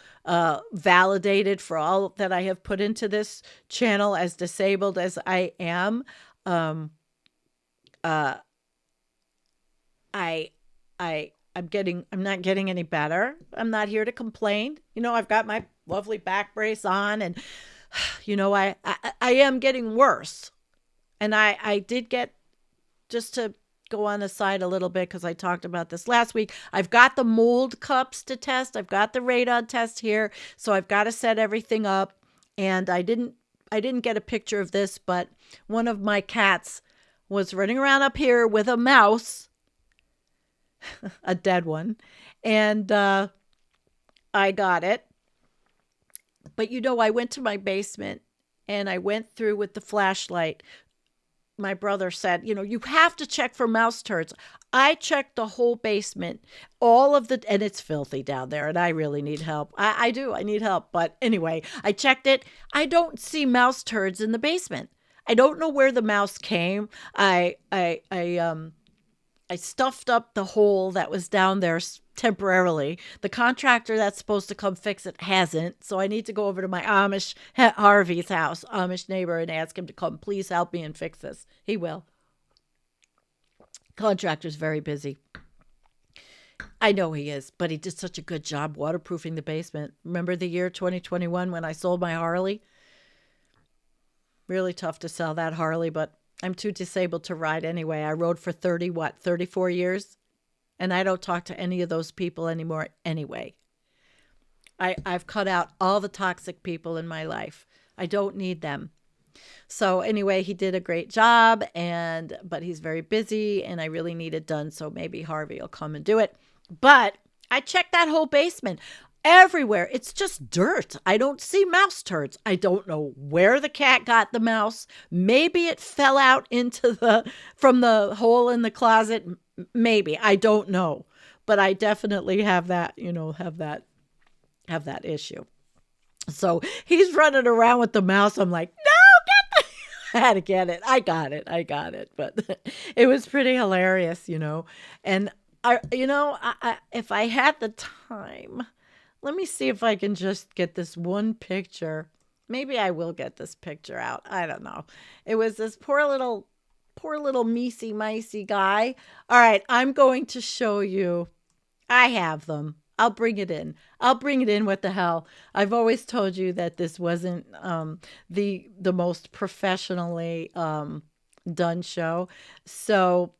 A: validated for all that I have put into this channel, as disabled as I am. I'm not getting any better. I'm not here to complain. I've got my lovely back brace on, and I am getting worse. And I did get, just to go on aside a little bit, because I talked about this last week, I've got the mold cups to test. I've got the radon test here. So I've got to set everything up. And I didn't get a picture of this, but one of my cats was running around up here with a mouse, a dead one, and I got it. But I went to my basement and I went through with the flashlight. My brother said, you have to check for mouse turds. I checked the whole basement, and it's filthy down there, and I really need help. I do. I need help. But anyway, I checked it. I don't see mouse turds in the basement. I don't know where the mouse came. I stuffed up the hole that was down there temporarily. The contractor that's supposed to come fix it hasn't. So I need to go over to my Harvey's house, Amish neighbor, and ask him to come, please help me and fix this. He will. Contractor's very busy. I know he is, but he did such a good job waterproofing the basement. Remember the year 2021 when I sold my Harley? Really tough to sell that Harley, but I'm too disabled to ride anyway. I rode for 34 years, and I don't talk to any of those people anymore anyway. I've cut out all the toxic people in my life. I don't need them. So anyway, he did a great job, but he's very busy, and I really need it done. So maybe Harvey will come and do it. But I checked that whole basement. Everywhere, it's just dirt. I don't see mouse turds. I don't know where the cat got the mouse. Maybe it fell out from the hole in the closet. Maybe, I don't know. But I definitely have that, have that issue. So he's running around with the mouse. I'm like, no, get the. I had to get it. I got it. But it was pretty hilarious, And if I had the time, let me see if I can just get this one picture. Maybe I will get this picture out. I don't know. It was this poor little meesy guy. All right, I'm going to show you. I have them. I'll bring it in. What the hell? I've always told you that this wasn't the most professionally done show. So,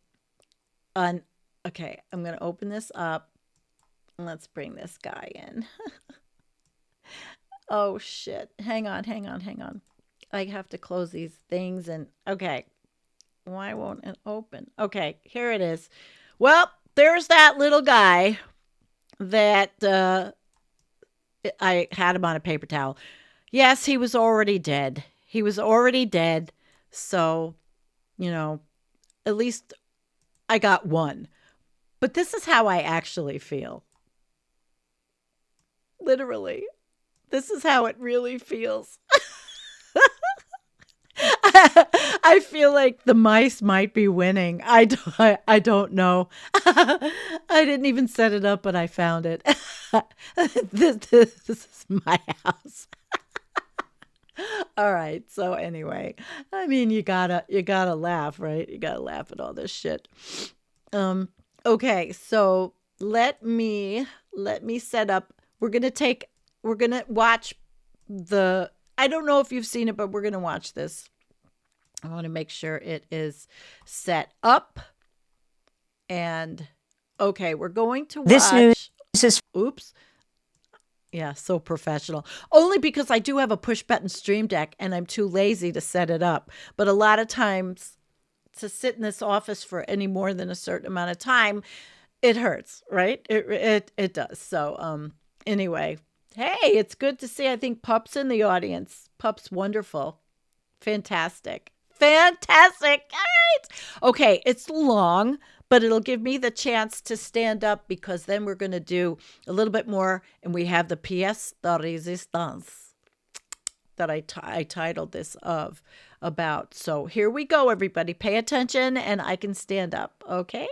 A: okay, I'm going to open this up. Let's bring this guy in. Oh, shit. Hang on. I have to close these things. And okay. Why won't it open? Okay, here it is. Well, there's that little guy that I had him on a paper towel. Yes, he was already dead. So, at least I got one. But this is how I actually feel. Literally. This is how it really feels. I feel like the mice might be winning. I don't know. I didn't even set it up, but I found it. This is my house. All right. So anyway, I mean, you gotta laugh, right? You gotta laugh at all this shit. Okay. So let me set up. We're gonna watch I don't know if you've seen it, but we're gonna watch this. I want to make sure it is set up. And okay, we're going to watch.
F: This news is.
A: Oops. Yeah, so professional. Only because I do have a push button stream deck and I'm too lazy to set it up. But a lot of times to sit in this office for any more than a certain amount of time, it hurts, right? It does. So anyway, hey, it's good to see. I think Pup's in the audience. Pup's wonderful. Fantastic. All right. Okay, it's long, but it'll give me the chance to stand up because then we're going to do a little bit more. And we have the pièce de résistance that I titled this about. So here we go, everybody. Pay attention and I can stand up. Okay.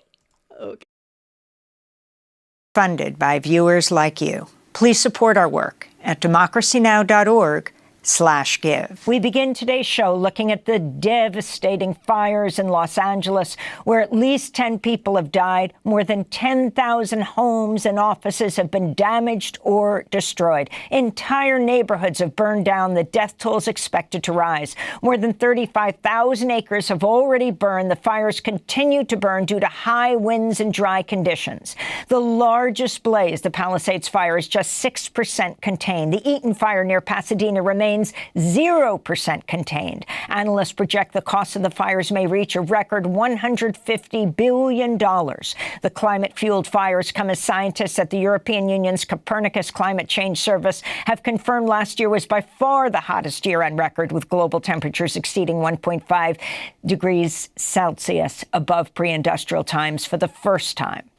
F: Funded by viewers like you. Please support our work at democracynow.org/give. We begin today's show looking at the devastating fires in Los Angeles, where at least 10 people have died. More than 10,000 homes and offices have been damaged or destroyed. Entire neighborhoods have burned down. The death toll is expected to rise. More than 35,000 acres have already burned. The fires continue to burn due to high winds and dry conditions. The largest blaze, the Palisades fire, is just 6% contained. The Eaton fire near Pasadena remains 0% contained. Analysts project the cost of the fires may reach a record $150 billion. The climate-fueled fires come as scientists at the European Union's Copernicus Climate Change Service have confirmed last year was by far the hottest year on record, with global temperatures exceeding 1.5 degrees Celsius above pre-industrial times for the first time.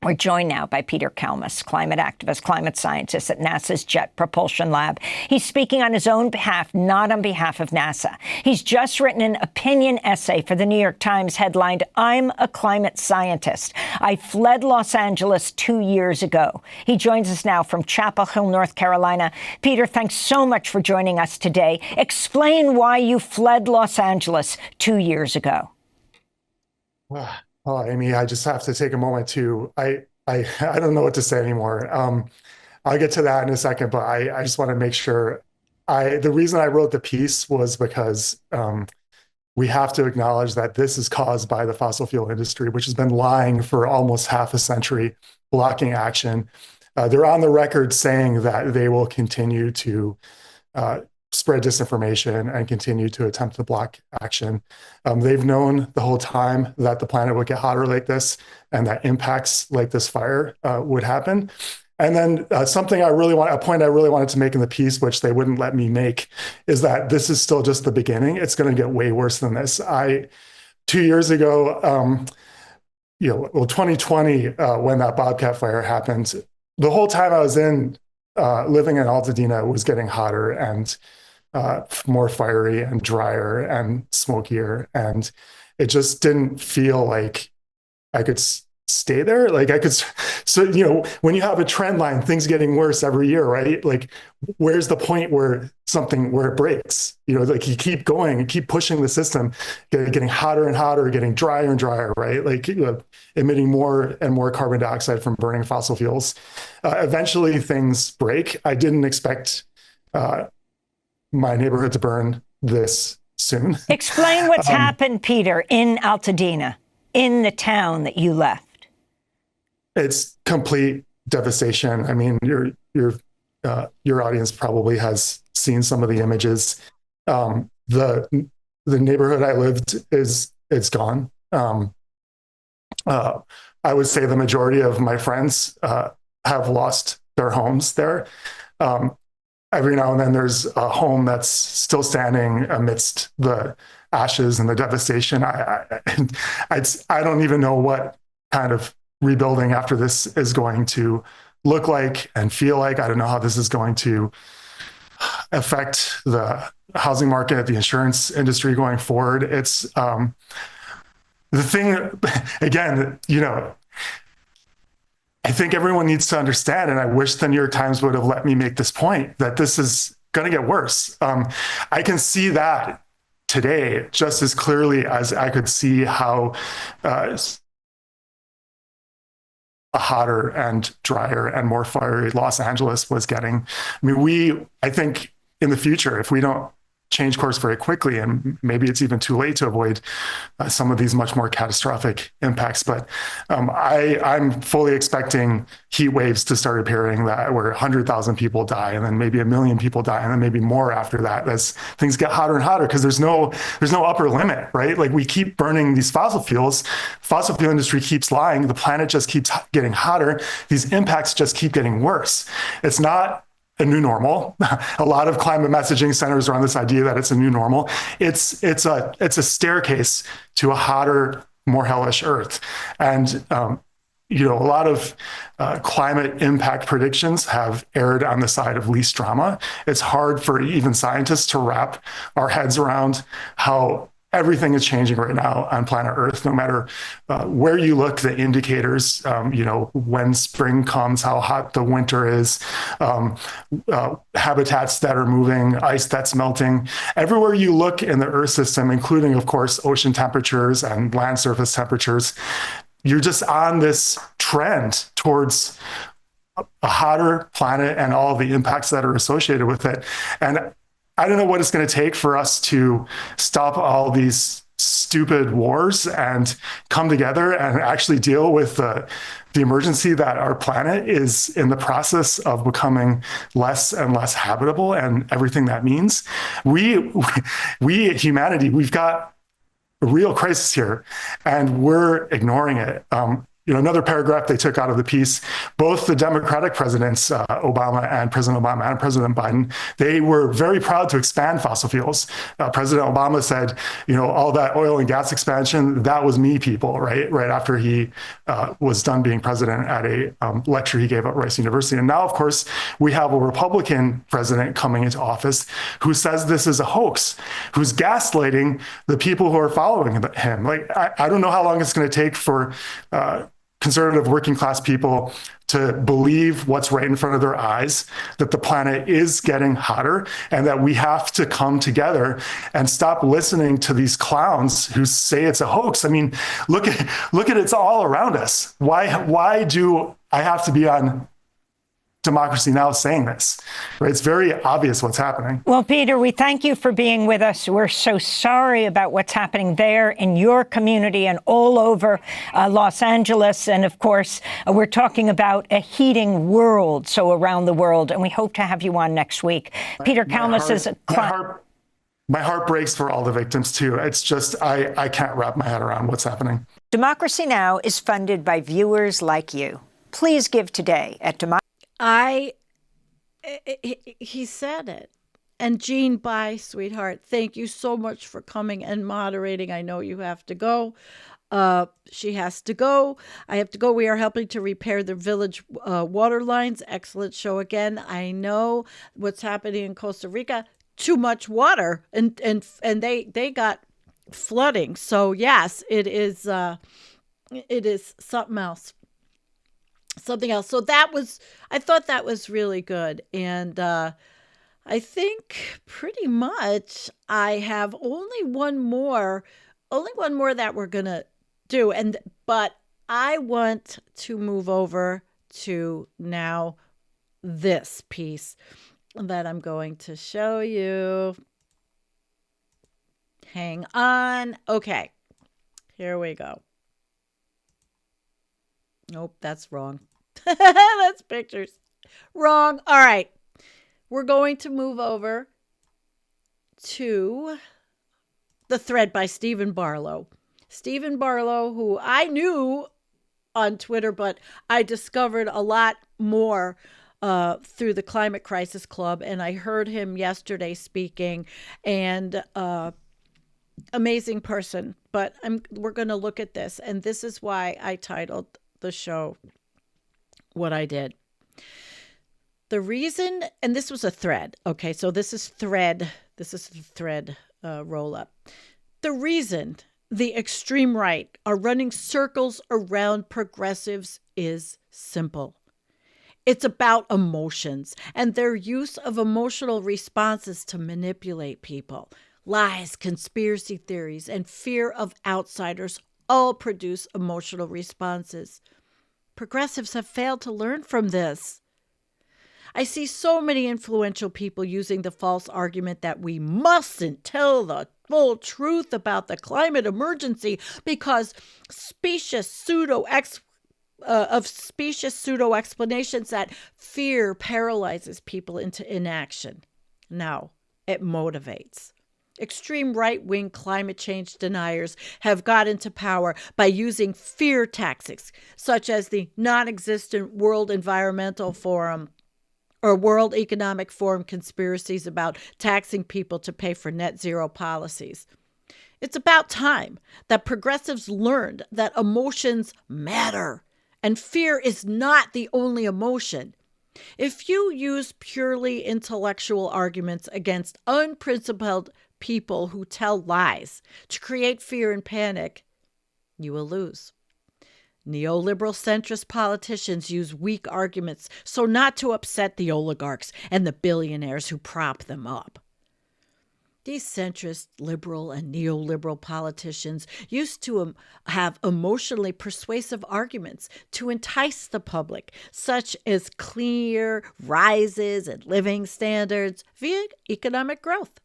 F: We're joined now by Peter Kalmus, climate activist, climate scientist at NASA's Jet Propulsion Lab. He's speaking on his own behalf, not on behalf of NASA. He's just written an opinion essay for the New York Times headlined, "I'm a Climate Scientist. I fled Los Angeles 2 years ago." He joins us now from Chapel Hill, North Carolina. Peter, thanks so much for joining us today. Explain why you fled Los Angeles 2 years ago.
B: Oh, Amy, I just have to take a moment to, I don't know what to say anymore. I'll get to that in a second, but I just want to make sure the reason I wrote the piece was because we have to acknowledge that this is caused by the fossil fuel industry, which has been lying for almost half a century, blocking action. They're on the record saying that they will continue to spread disinformation and continue to attempt to block action. They've known the whole time that the planet would get hotter like this and that impacts like this fire would happen. And then a point I really wanted to make in the piece, which they wouldn't let me make, is that this is still just the beginning. It's going to get way worse than this. 2 years ago, 2020, when that Bobcat fire happened, the whole time I was living in Altadena, it was getting hotter and more fiery and drier and smokier. And it just didn't feel like I could stay there. Like I could, so, when you have a trend line, things getting worse every year, right? Like, where's the point where it breaks? Like you keep going, you keep pushing the system, getting hotter and hotter, getting drier and drier, right? Like emitting more and more carbon dioxide from burning fossil fuels. Eventually things break. I didn't expect my neighborhood to burn this soon.
F: Explain what's happened, Peter, in Altadena, in the town that you left.
B: It's complete devastation. I mean, your audience probably has seen some of the images. The neighborhood I lived it's gone. I would say the majority of my friends have lost their homes there. Every now and then there's a home that's still standing amidst the ashes and the devastation. I don't even know what kind of rebuilding after this is going to look like and feel like. I don't know how this is going to affect the housing market, the insurance industry going forward. It's the thing, again, I think everyone needs to understand, and I wish the New York Times would have let me make this point, that this is going to get worse. I can see that today just as clearly as I could see how a hotter and drier and more fiery Los Angeles was getting. I mean, I think in the future, if we don't change course very quickly, and maybe it's even too late to avoid some of these much more catastrophic impacts. But I'm fully expecting heat waves to start appearing where 100,000 people die, and then maybe 1 million people die, and then maybe more after that as things get hotter and hotter, because there's no upper limit, right? Like we keep burning these fossil fuels. Fossil fuel industry keeps lying. The planet just keeps getting hotter. These impacts just keep getting worse. It's not a new normal. A lot of climate messaging centers around this idea that it's a new normal. It's a staircase to a hotter, more hellish Earth. And a lot of climate impact predictions have erred on the side of least drama. It's hard for even scientists to wrap our heads around how everything is changing right now on planet Earth. No matter where you look, the indicators, when spring comes, how hot the winter is, habitats that are moving, ice that's melting. Everywhere you look in the Earth system, including, of course, ocean temperatures and land surface temperatures, you're just on this trend towards a hotter planet and all the impacts that are associated with it. And I don't know what it's going to take for us to stop all these stupid wars and come together and actually deal with the emergency that our planet is in the process of becoming less and less habitable and everything that means. We humanity, we've got a real crisis here and we're ignoring it. Another paragraph they took out of the piece, both the Democratic presidents, President Obama and President Biden, they were very proud to expand fossil fuels. President Obama said, all that oil and gas expansion, that was me, people, right after he was done being president at a lecture he gave at Rice University. And now, of course, we have a Republican president coming into office who says this is a hoax, who's gaslighting the people who are following him. Like, I don't know how long it's going to take for conservative working class people to believe what's right in front of their eyes, that the planet is getting hotter and that we have to come together and stop listening to these clowns who say it's a hoax. I mean, look at it's all around us. Why do I have to be on Democracy Now! Saying this, right? It's very obvious what's happening.
F: Well, Peter, we thank you for being with us. We're so sorry about what's happening there in your community and all over Los Angeles. And of course, we're talking about a heating world, so around the world. And we hope to have you on next week. Peter Kalmus is a
B: my heart breaks for all the victims, too. It's just, I can't wrap my head around what's happening.
F: Democracy Now! Is funded by viewers like you. Please give today at
A: he said it. And Jean, bye, sweetheart. Thank you so much for coming and moderating. I know you have to go. She has to go. I have to go. We are helping to repair the village water lines. Excellent show again. I know what's happening in Costa Rica. Too much water, and they got flooding. So yes, it is something else. Something else. So I thought that was really good. And I think pretty much I have only one more that we're going to do. But I want to move over to now this piece that I'm going to show you. Hang on. Okay. Here we go. Nope, that's wrong. That's pictures. Wrong. All right. We're going to move over to The Thread by Stephen Barlow. Stephen Barlow, who I knew on Twitter, but I discovered a lot more through the Climate Crisis Club. And I heard him yesterday speaking, and amazing person. But we're going to look at this. And this is why I titled the show what I did. The reason, and this was a thread. Okay, so this is thread. This is the thread roll up. The reason the extreme right are running circles around progressives is simple. It's about emotions and their use of emotional responses to manipulate people. Lies, conspiracy theories, and fear of outsiders all produce emotional responses. Progressives have failed to learn from this. I see so many influential people using the false argument that we mustn't tell the full truth about the climate emergency because specious pseudo explanations that fear paralyzes people into inaction. No, it motivates. Extreme right-wing climate change deniers have got into power by using fear tactics, such as the non-existent World Environmental Forum or World Economic Forum conspiracies about taxing people to pay for net zero policies. It's about time that progressives learned that emotions matter, and fear is not the only emotion. If you use purely intellectual arguments against unprincipled people who tell lies to create fear and panic, you will lose. Neoliberal centrist politicians use weak arguments so not to upset the oligarchs and the billionaires who prop them up. These centrist, liberal, and neoliberal politicians used to have emotionally persuasive arguments to entice the public, such as clear rises in living standards via economic growth.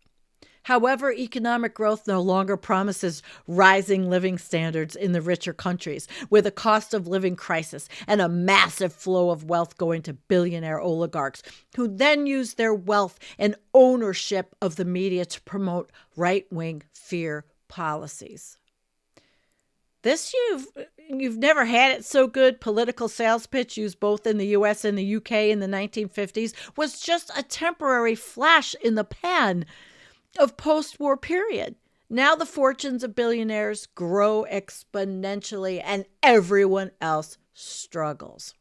A: However, economic growth no longer promises rising living standards in the richer countries, with a cost of living crisis and a massive flow of wealth going to billionaire oligarchs, who then use their wealth and ownership of the media to promote right-wing fear policies. This you've never had it so good political sales pitch used both in the US and the UK in the 1950s was just a temporary flash in the pan of post-war period. Now the fortunes of billionaires grow exponentially and everyone else struggles.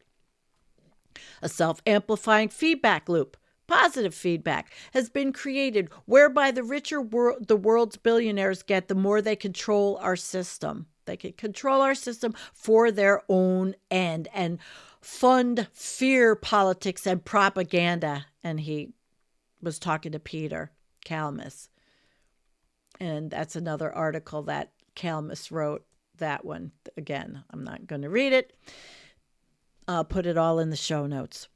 A: A self-amplifying feedback loop, positive feedback, has been created whereby the richer the world's billionaires get, the more they control our system. They can control our system for their own end and fund fear politics and propaganda. And he was talking to Peter Kalmus. And that's another article that Kalmus wrote. That one, again, I'm not going to read it. I'll put it all in the show notes.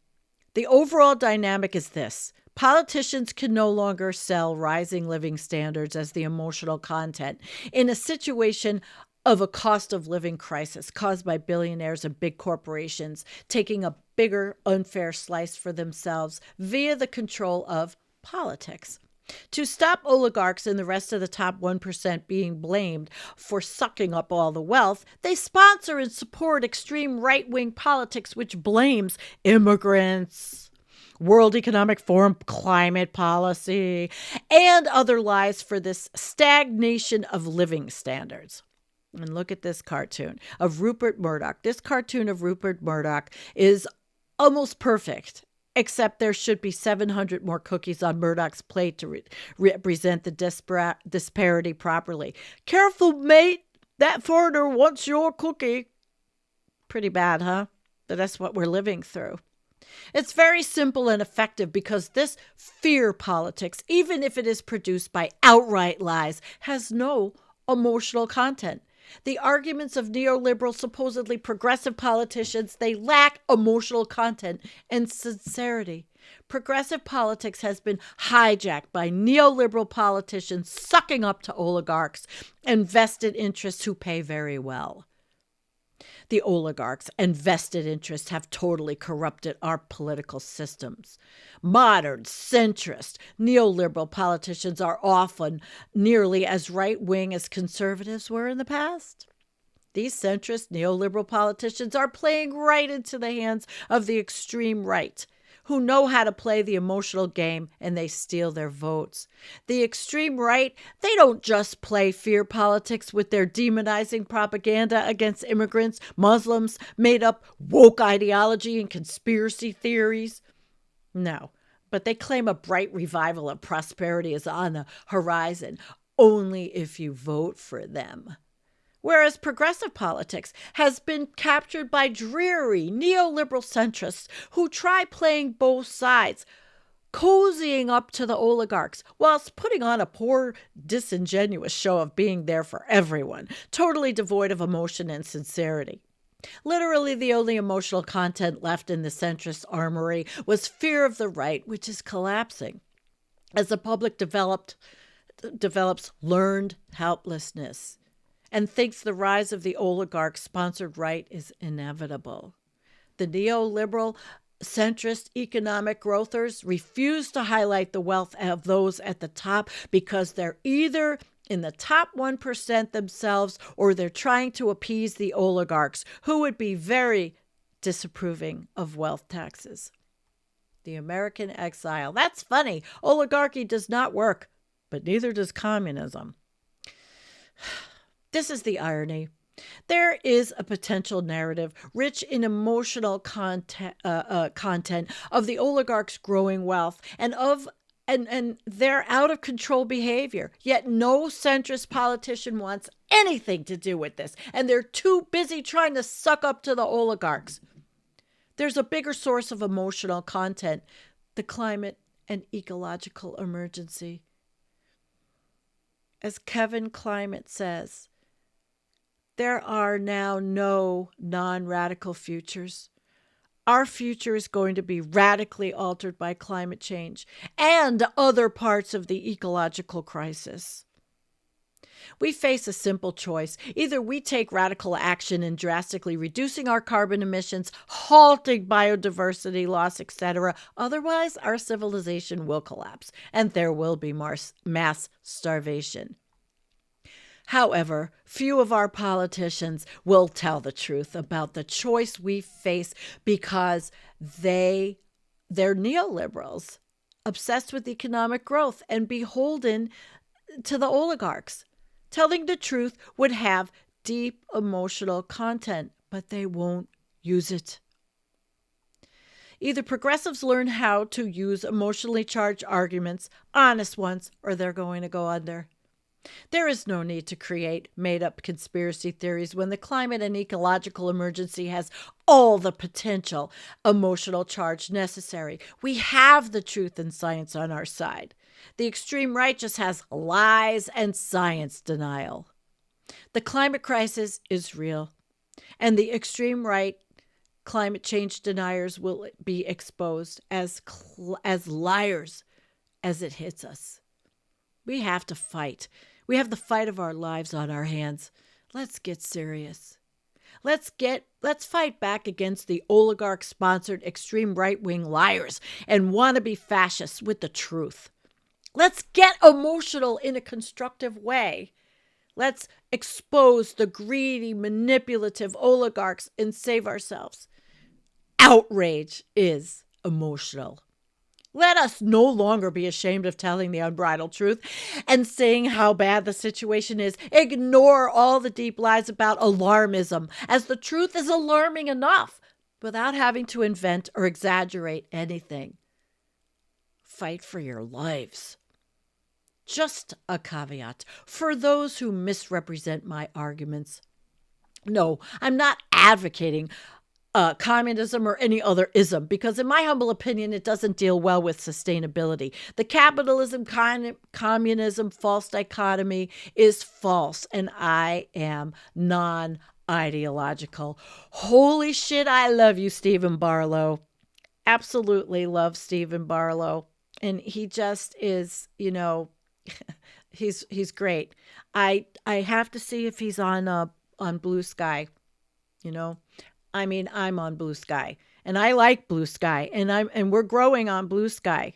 A: The overall dynamic is this. Politicians can no longer sell rising living standards as the emotional content in a situation of a cost of living crisis caused by billionaires and big corporations taking a bigger unfair slice for themselves via the control of politics. To stop oligarchs and the rest of the top 1% being blamed for sucking up all the wealth, they sponsor and support extreme right-wing politics which blames immigrants, World Economic Forum climate policy, and other lies for this stagnation of living standards. And look at this cartoon of Rupert Murdoch. This cartoon of Rupert Murdoch is almost perfect, except there should be 700 more cookies on Murdoch's plate to represent the disparity properly. Careful, mate. That foreigner wants your cookie. Pretty bad, huh? But that's what we're living through. It's very simple and effective because this fear politics, even if it is produced by outright lies, has no emotional content. The arguments of neoliberal, supposedly progressive politicians, they lack emotional content and sincerity. Progressive politics has been hijacked by neoliberal politicians sucking up to oligarchs and vested interests who pay very well. The oligarchs and vested interests have totally corrupted our political systems. Modern, centrist, neoliberal politicians are often nearly as right-wing as conservatives were in the past. These centrist, neoliberal politicians are playing right into the hands of the extreme right, who know how to play the emotional game, and they steal their votes. The extreme right, they don't just play fear politics with their demonizing propaganda against immigrants, Muslims, made up woke ideology and conspiracy theories. No, but they claim a bright revival of prosperity is on the horizon, only if you vote for them. Whereas progressive politics has been captured by dreary neoliberal centrists who try playing both sides, cozying up to the oligarchs whilst putting on a poor, disingenuous show of being there for everyone, totally devoid of emotion and sincerity. Literally, the only emotional content left in the centrist armory was fear of the right, which is collapsing as the public develops learned helplessness and thinks the rise of the oligarch-sponsored right is inevitable. The neoliberal, centrist economic growthers refuse to highlight the wealth of those at the top because they're either in the top 1% themselves or they're trying to appease the oligarchs, who would be very disapproving of wealth taxes. The American exile. That's funny. Oligarchy does not work, but neither does communism. This is the irony. There is a potential narrative rich in emotional content of the oligarchs' growing wealth and their out-of-control behavior. Yet no centrist politician wants anything to do with this, and they're too busy trying to suck up to the oligarchs. There's a bigger source of emotional content, the climate and ecological emergency. As Kevin Climate says, there are now no non-radical futures. Our future is going to be radically altered by climate change and other parts of the ecological crisis. We face a simple choice. Either we take radical action in drastically reducing our carbon emissions, halting biodiversity loss, etc. Otherwise, our civilization will collapse and there will be mass starvation. However, few of our politicians will tell the truth about the choice we face because they're neoliberals, obsessed with economic growth and beholden to the oligarchs. Telling the truth would have deep emotional content, but they won't use it. Either progressives learn how to use emotionally charged arguments, honest ones, or they're going to go under. There is no need to create made-up conspiracy theories when the climate and ecological emergency has all the potential emotional charge necessary. We have the truth and science on our side. The extreme right just has lies and science denial. The climate crisis is real, and the extreme right climate change deniers will be exposed as liars as it hits us. We have to fight. We have the fight of our lives on our hands. Let's get serious. Let's fight back against the oligarch-sponsored extreme right-wing liars and wannabe fascists with the truth. Let's get emotional in a constructive way. Let's expose the greedy, manipulative oligarchs and save ourselves. Outrage is emotional. Let us no longer be ashamed of telling the unbridled truth and saying how bad the situation is. Ignore all the deep lies about alarmism, as the truth is alarming enough without having to invent or exaggerate anything. Fight for your lives. Just a caveat for those who misrepresent my arguments. No, I'm not advocating communism or any other ism, because in my humble opinion, it doesn't deal well with sustainability. The capitalism, communism, false dichotomy is false, and I am non-ideological. Holy shit, I love you, Stephen Barlow. Absolutely love Stephen Barlow. And he just is, he's great. I have to see if he's on Bluesky, I'm on Bluesky, and I like Bluesky, and we're growing on Bluesky.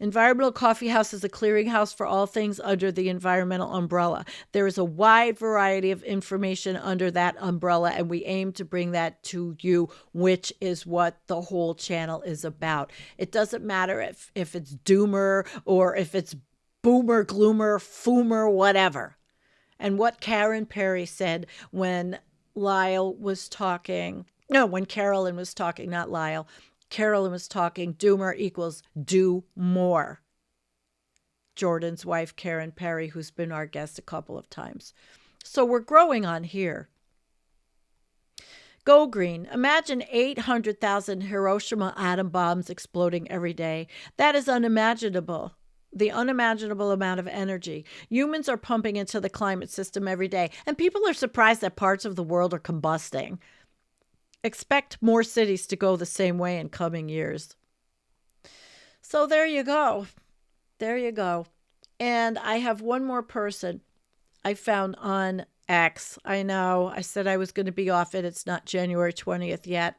A: Environmental Coffee House is a clearinghouse for all things under the environmental umbrella. There is a wide variety of information under that umbrella, and we aim to bring that to you, which is what the whole channel is about. It doesn't matter if it's doomer or if it's boomer, gloomer, foomer, whatever. And what Karen Perry said when Carolyn was talking, not Lyle. Carolyn was talking, doomer equals do more. Jordan's wife, Karen Perry, who's been our guest a couple of times. So we're growing on here. Go green. Imagine 800,000 Hiroshima atom bombs exploding every day. That is unimaginable. The unimaginable amount of energy humans are pumping into the climate system every day, and people are surprised that parts of the world are combusting. Expect more cities to go the same way in coming years. So there you go. There you go. And I have one more person I found on X. I know I said I was going to be off it. It's not January 20th yet.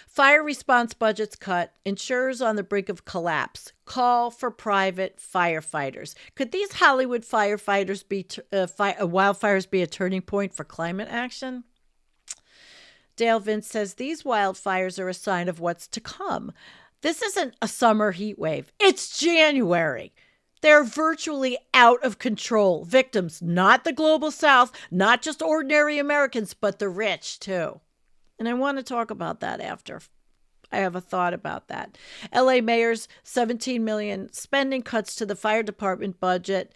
A: Fire response budgets cut. Insurers on the brink of collapse. Call for private firefighters. Could these Hollywood firefighters wildfires be a turning point for climate action? Dale Vince says these wildfires are a sign of what's to come. This isn't a summer heat wave. It's January. They're virtually out of control. Victims, not the global south, not just ordinary Americans, but the rich too. And I want to talk about that after. I have a thought about that. LA mayor's $17 million spending cuts to the fire department budget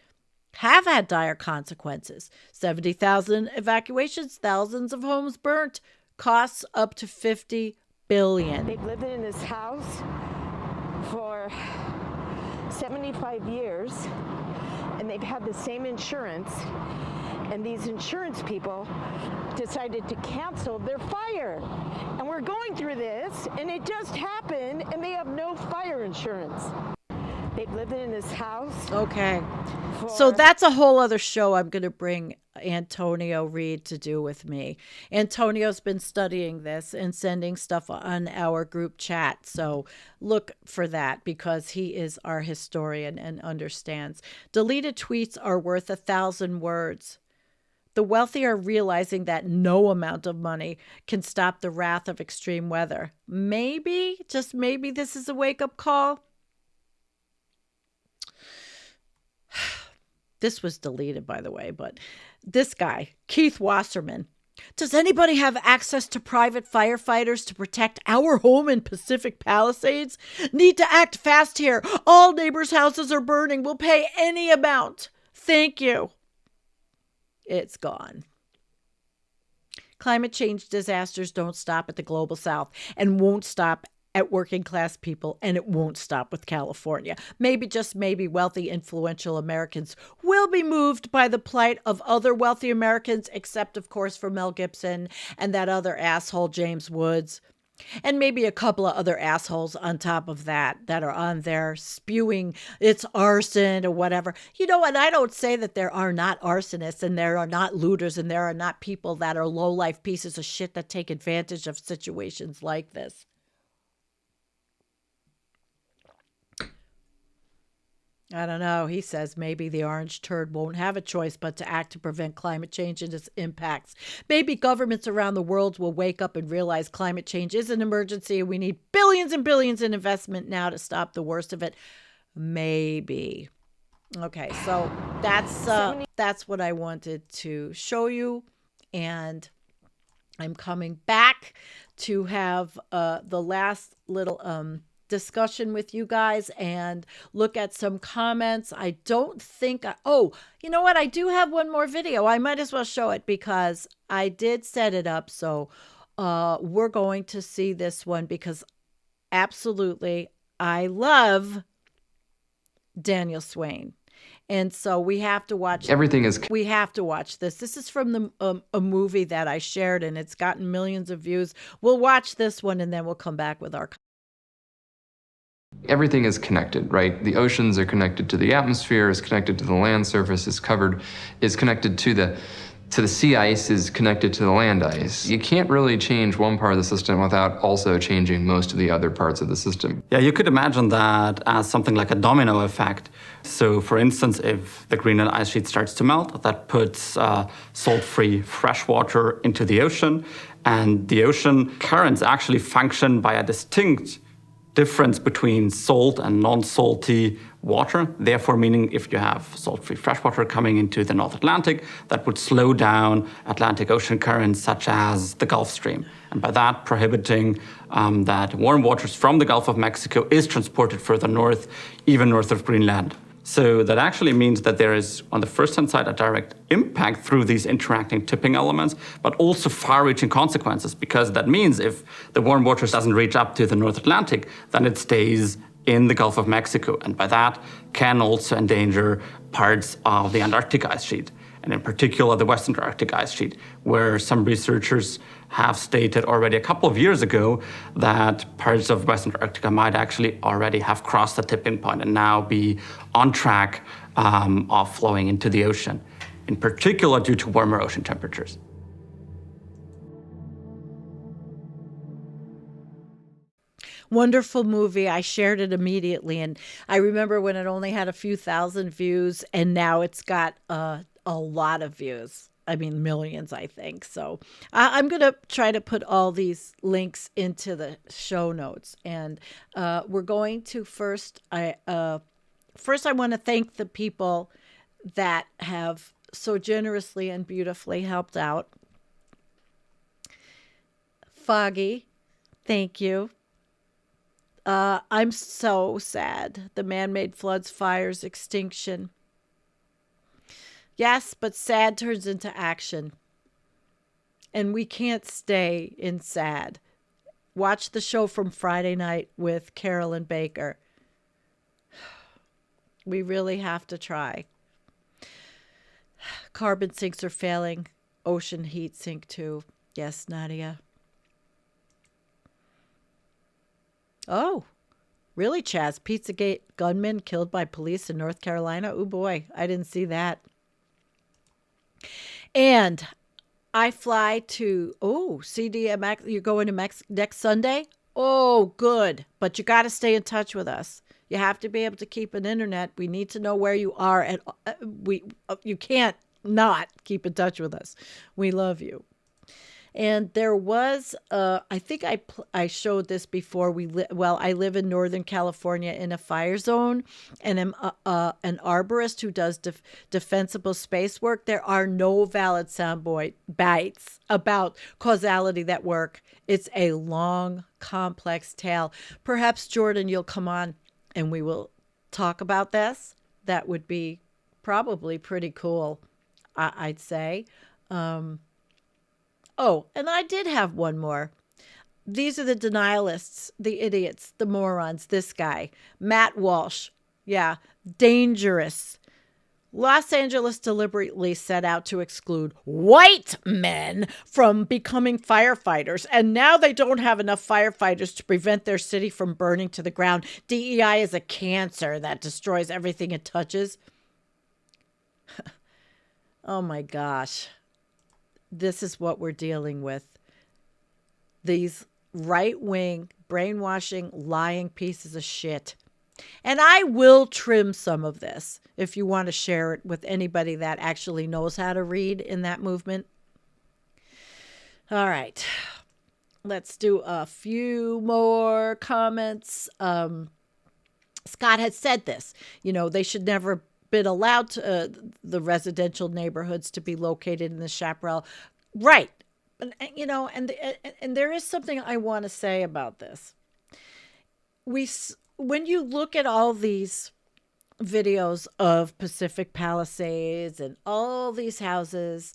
A: have had dire consequences. 70,000 evacuations, thousands of homes burnt, costs up to $50 billion.
G: They've lived in this house for 75 years, and they've had the same insurance. And these insurance people decided to cancel their fire. And we're going through this, and it just happened, and they have no fire insurance. They've lived in this house.
A: Okay. So that's a whole other show I'm going to bring Antonio Reed to do with me. Antonio's been studying this and sending stuff on our group chat. So look for that, because he is our historian and understands. Deleted tweets are worth 1,000 words. The wealthy are realizing that no amount of money can stop the wrath of extreme weather. Maybe, just maybe, this is a wake-up call. This was deleted, by the way, but this guy, Keith Wasserman. Does anybody have access to private firefighters to protect our home in Pacific Palisades? Need to act fast here. All neighbors' houses are burning. We'll pay any amount. Thank you. It's gone. Climate change disasters don't stop at the global south and won't stop at working class people, and it won't stop with California. Maybe, just maybe, wealthy, influential Americans will be moved by the plight of other wealthy Americans, except, of course, for Mel Gibson and that other asshole, James Woods. And maybe a couple of other assholes on top of that are on there spewing it's arson or whatever. And I don't say that there are not arsonists and there are not looters and there are not people that are low-life pieces of shit that take advantage of situations like this. I don't know. He says maybe the orange turd won't have a choice but to act to prevent climate change and its impacts. Maybe governments around the world will wake up and realize climate change is an emergency and we need billions and billions in investment now to stop the worst of it. Maybe. Okay, so that's what I wanted to show you, and I'm coming back to have the last little discussion with you guys and look at some comments. I don't think you know what? I do have one more video. I might as well show it because I did set it up. So we're going to see this one because absolutely I love Daniel Swain. And so we have to watch. We have to watch this. This is from a movie that I shared, and it's gotten millions of views. We'll watch this one, and then we'll come back with our.
H: Everything is connected, right? The oceans are connected to the atmosphere, is connected to the land surface, is connected to the sea ice, is connected to the land ice. You can't really change one part of the system without also changing most of the other parts of the system.
I: Yeah, you could imagine that as something like a domino effect. So, for instance, if the Greenland ice sheet starts to melt, that puts salt-free fresh water into the ocean, and the ocean currents actually function by a distinct difference between salt and non-salty water. Therefore, meaning if you have salt-free freshwater coming into the North Atlantic, that would slow down Atlantic Ocean currents such as the Gulf Stream. And by that, prohibiting that warm waters from the Gulf of Mexico is transported further north, even north of Greenland. So that actually means that there is, on the first-hand side, a direct impact through these interacting tipping elements, but also far-reaching consequences, because that means if the warm waters doesn't reach up to the North Atlantic, then it stays in the Gulf of Mexico, and by that can also endanger parts of the Antarctic ice sheet, and in particular the Western Arctic ice sheet, where some researchers have stated already a couple of years ago that parts of Western Antarctica might actually already have crossed the tipping point and now be on track of flowing into the ocean, in particular due to warmer ocean temperatures.
A: Wonderful movie. I shared it immediately, and I remember when it only had a few thousand views, and now it's got a lot of views. I mean, millions, I think. So I'm going to try to put all these links into the show notes. And we're going to first I want to thank the people that have so generously and beautifully helped out. Foggy, thank you. I'm so sad. The man-made floods, fires, extinction. Yes, but sad turns into action. And we can't stay in sad. Watch the show from Friday night with Carolyn Baker. We really have to try. Carbon sinks are failing. Ocean heat sink too. Yes, Nadia. Oh, really, Chaz? Pizzagate gunman killed by police in North Carolina? Oh boy, I didn't see that. And I fly to, CDMX. You're going to next Sunday? Oh, good. But you got to stay in touch with us. You have to be able to keep an internet. We need to know where you are. You can't not keep in touch with us. We love you. And there was, I think I showed this before. I live in Northern California in a fire zone, and I'm an arborist who does defensible space work. There are no valid soundbite bites about causality that work. It's a long, complex tale. Perhaps, Jordan, you'll come on and we will talk about this. That would be probably pretty cool, I'd say. Oh, and I did have one more. These are the denialists, the idiots, the morons. This guy, Matt Walsh. Yeah, dangerous. Los Angeles deliberately set out to exclude white men from becoming firefighters, and now they don't have enough firefighters to prevent their city from burning to the ground. DEI is a cancer that destroys everything it touches. Oh my gosh. This is what we're dealing with. These right-wing, brainwashing, lying pieces of shit. And I will trim some of this if you want to share it with anybody that actually knows how to read in that movement. All right. Let's do a few more comments. Scott had said this. You know, they should never been allowed to, the residential neighborhoods to be located in the chaparral. Right. And you know, and there is something I want to say about this. When you look at all these videos of Pacific Palisades and all these houses,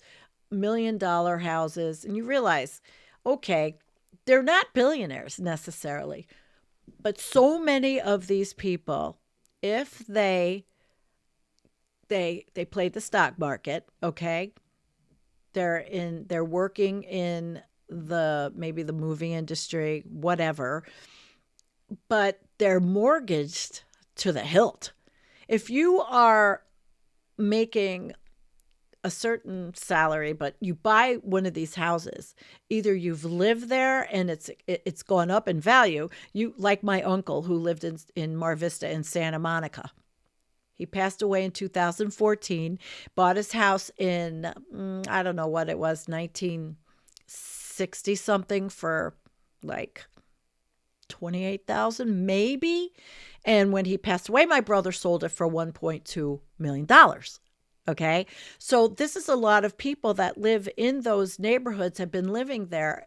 A: $1 million houses, and you realize, okay, they're not billionaires necessarily, but so many of these people, if they play the stock market, okay, they're working in maybe the movie industry, whatever, but they're mortgaged to the hilt. If you are making a certain salary, but you buy one of these houses, either you've lived there and it's gone up in value. You, like my uncle who lived in Mar Vista in Santa Monica. He passed away in 2014, bought his house in, I don't know what it was, 1960 something for like $28,000 maybe. And when he passed away, my brother sold it for $1.2 million. Okay. So this is a lot of people that live in those neighborhoods, have been living there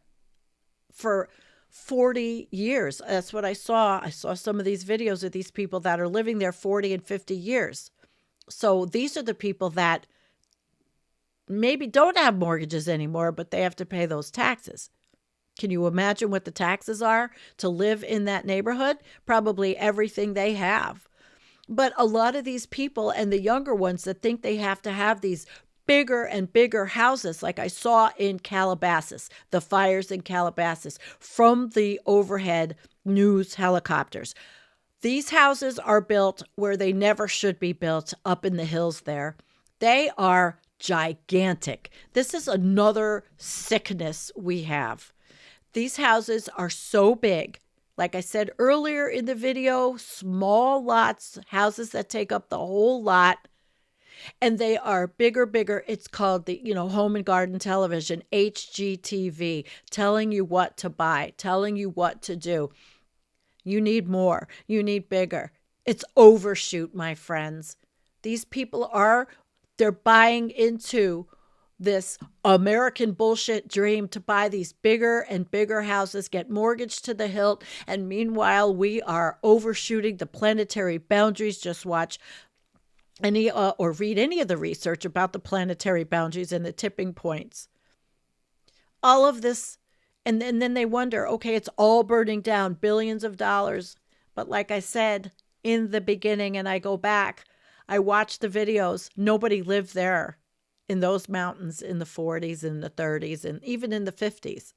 A: for 40 years. That's what I saw. I saw some of these videos of these people that are living there 40 and 50 years. So these are the people that maybe don't have mortgages anymore, but they have to pay those taxes. Can you imagine what the taxes are to live in that neighborhood? Probably everything they have. But a lot of these people and the younger ones that think they have to have these bigger and bigger houses, like I saw in Calabasas, the fires in Calabasas, from the overhead news helicopters. These houses are built where they never should be built, up in the hills there. They are gigantic. This is another sickness we have. These houses are so big. Like I said earlier in the video, small lots, houses that take up the whole lot, and they are bigger. It's called the, home and garden television, HGTV, telling you what to buy, telling you what to do. You need more. You need bigger. It's overshoot, my friends. These people they're buying into this American bullshit dream to buy these bigger and bigger houses, get mortgaged to the hilt, and meanwhile we are overshooting the planetary boundaries. Just watch any or read any of the research about the planetary boundaries and the tipping points. All of this, and then they wonder, okay, it's all burning down, billions of dollars. But like I said in the beginning, and I go back, I watched the videos, nobody lived there in those mountains in the 40s and the 30s and even in the 50s.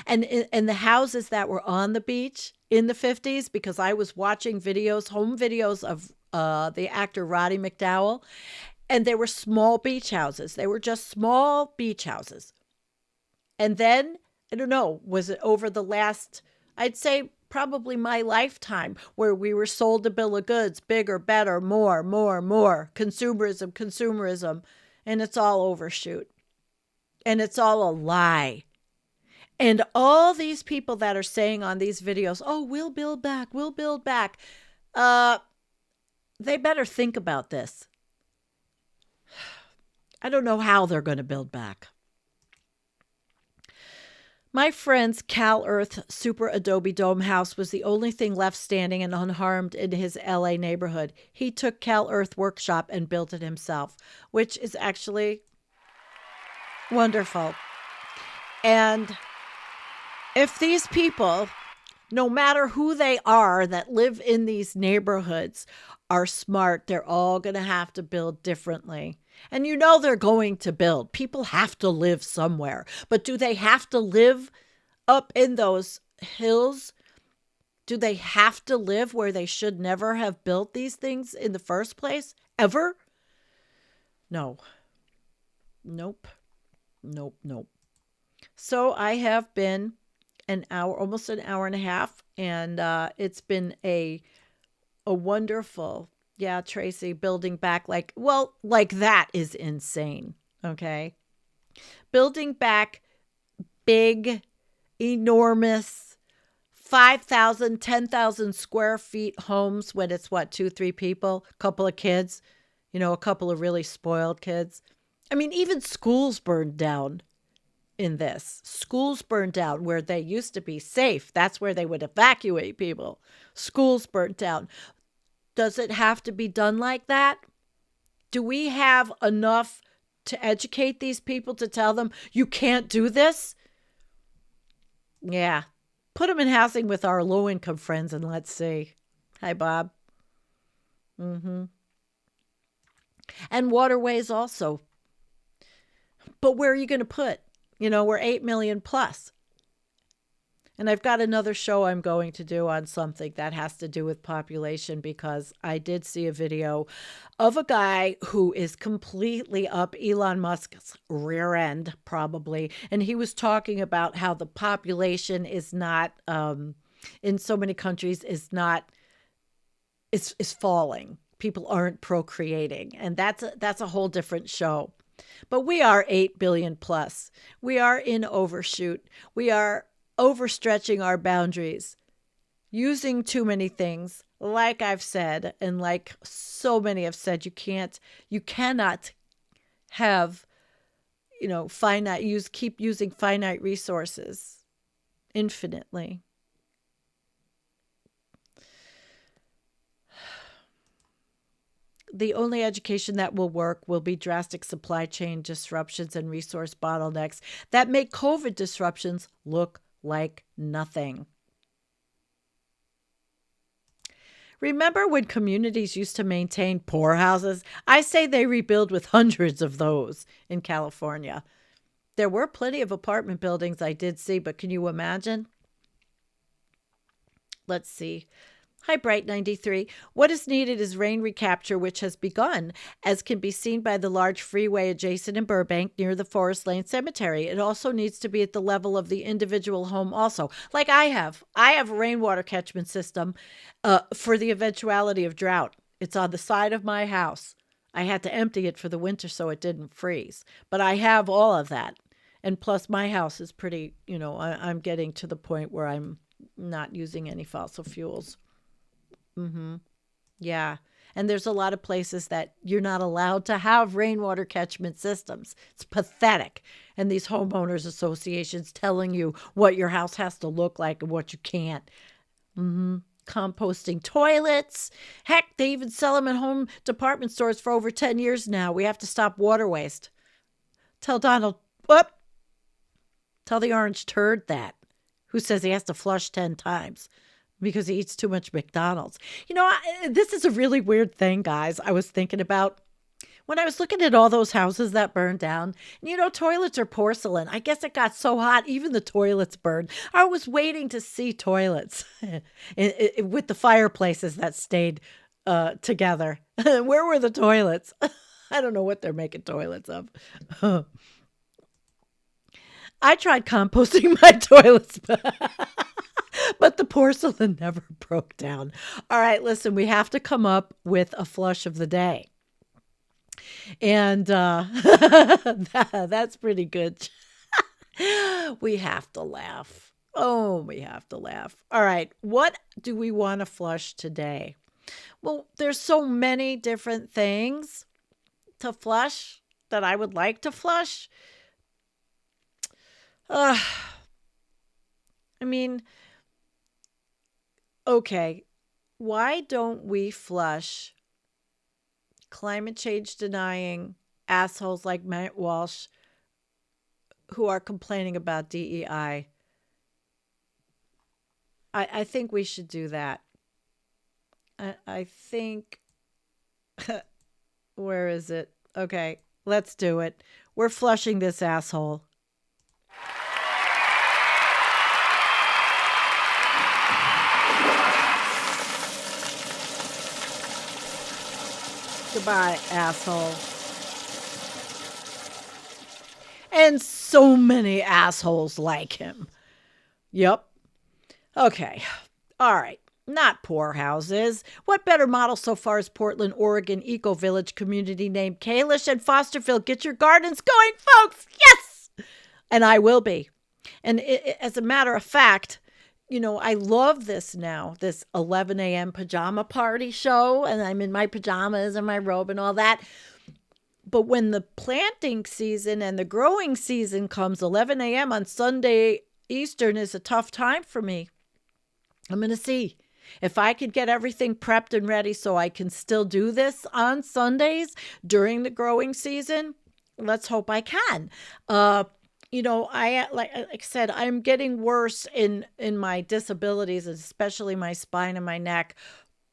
A: And in the houses that were on the beach in the 50s, because I was watching videos, home videos of the actor Roddy McDowell, and they were small beach houses. They were just small beach houses. And then, I don't know, was it over the last, I'd say probably my lifetime, where we were sold a bill of goods, bigger, better, more, consumerism. And it's all overshoot. And it's all a lie. And all these people that are saying on these videos, oh, we'll build back. They better think about this. I don't know how they're going to build back. My friend's Cal Earth Super Adobe Dome house was the only thing left standing and unharmed in his LA neighborhood. He took Cal Earth Workshop and built it himself, which is actually wonderful. And If these people, no matter who they are that live in these neighborhoods, are smart, they're all going to have to build differently. And you know they're going to build. People have to live somewhere. But do they have to live up in those hills? Do they have to live where they should never have built these things in the first place? Ever? No. Nope. Nope. Nope. So I have been an hour, almost an hour and a half, and it's been a wonderful, yeah, Tracy, building back like that is insane, okay? Building back big, enormous, 5,000, 10,000 square feet homes when it's what, 2, 3 people, a couple of kids, a couple of really spoiled kids. I mean, even schools burned down in this. Schools burned down where they used to be safe. That's where they would evacuate people. Schools burnt down. Does it have to be done like that? Do we have enough to educate these people to tell them, you can't do this? Yeah. Put them in housing with our low-income friends and let's see. Hi, Bob. And waterways also. But where are you going to put? We're 8 million plus. And I've got another show I'm going to do on something that has to do with population, because I did see a video of a guy who is completely up Elon Musk's rear end, probably. And he was talking about how the population is not, in so many countries, is falling. People aren't procreating. And that's a whole different show. But we are 8 billion plus. We are in overshoot. We are overstretching our boundaries, using too many things. Like I've said, and like so many have said, you cannot have, keep using finite resources infinitely. The only education that will work will be drastic supply chain disruptions and resource bottlenecks that make COVID disruptions look like nothing. Remember when communities used to maintain poorhouses? I say they rebuild with hundreds of those in California. There were plenty of apartment buildings I did see, but can you imagine? Let's see. Hi, Bright93. What is needed is rain recapture, which has begun, as can be seen by the large freeway adjacent in Burbank near the Forest Lane Cemetery. It also needs to be at the level of the individual home also. Like I have. I have a rainwater catchment system for the eventuality of drought. It's on the side of my house. I had to empty it for the winter so it didn't freeze. But I have all of that. And plus my house is pretty, I'm getting to the point where I'm not using any fossil fuels. Yeah. And there's a lot of places that you're not allowed to have rainwater catchment systems. It's pathetic. And these homeowners associations telling you what your house has to look like and what you can't. Composting toilets. Heck, they even sell them at home department stores for over 10 years now. We have to stop water waste. Tell Donald, tell the orange turd that, who says he has to flush 10 times. Because he eats too much McDonald's. This is a really weird thing, guys. I was thinking about when I was looking at all those houses that burned down. Toilets are porcelain. I guess it got so hot, even the toilets burned. I was waiting to see toilets with the fireplaces that stayed together. Where were the toilets? I don't know what they're making toilets of. I tried composting my toilets. But the porcelain never broke down. All right, listen, we have to come up with a flush of the day. And that's pretty good. We have to laugh. Oh, we have to laugh. All right, what do we want to flush today? Well, there's so many different things to flush that I would like to flush. Okay, why don't we flush climate change denying assholes like Matt Walsh who are complaining about DEI I think we should do that. I think, where is it? Okay, let's do it. We're flushing this asshole. Goodbye, asshole. And so many assholes like him. Yep. Okay. All right. Not poorhouses. What better model so far is Portland, Oregon eco-village community named Kalish and Fosterville? Get your gardens going, folks. Yes. And I will be. And as a matter of fact, I love this now, this 11 a.m. pajama party show. And I'm in my pajamas and my robe and all that. But when the planting season and the growing season comes, 11 a.m. on Sunday Eastern is a tough time for me. I'm going to see if I could get everything prepped and ready so I can still do this on Sundays during the growing season. Let's hope I can. Like I said, I'm getting worse in my disabilities, especially my spine and my neck,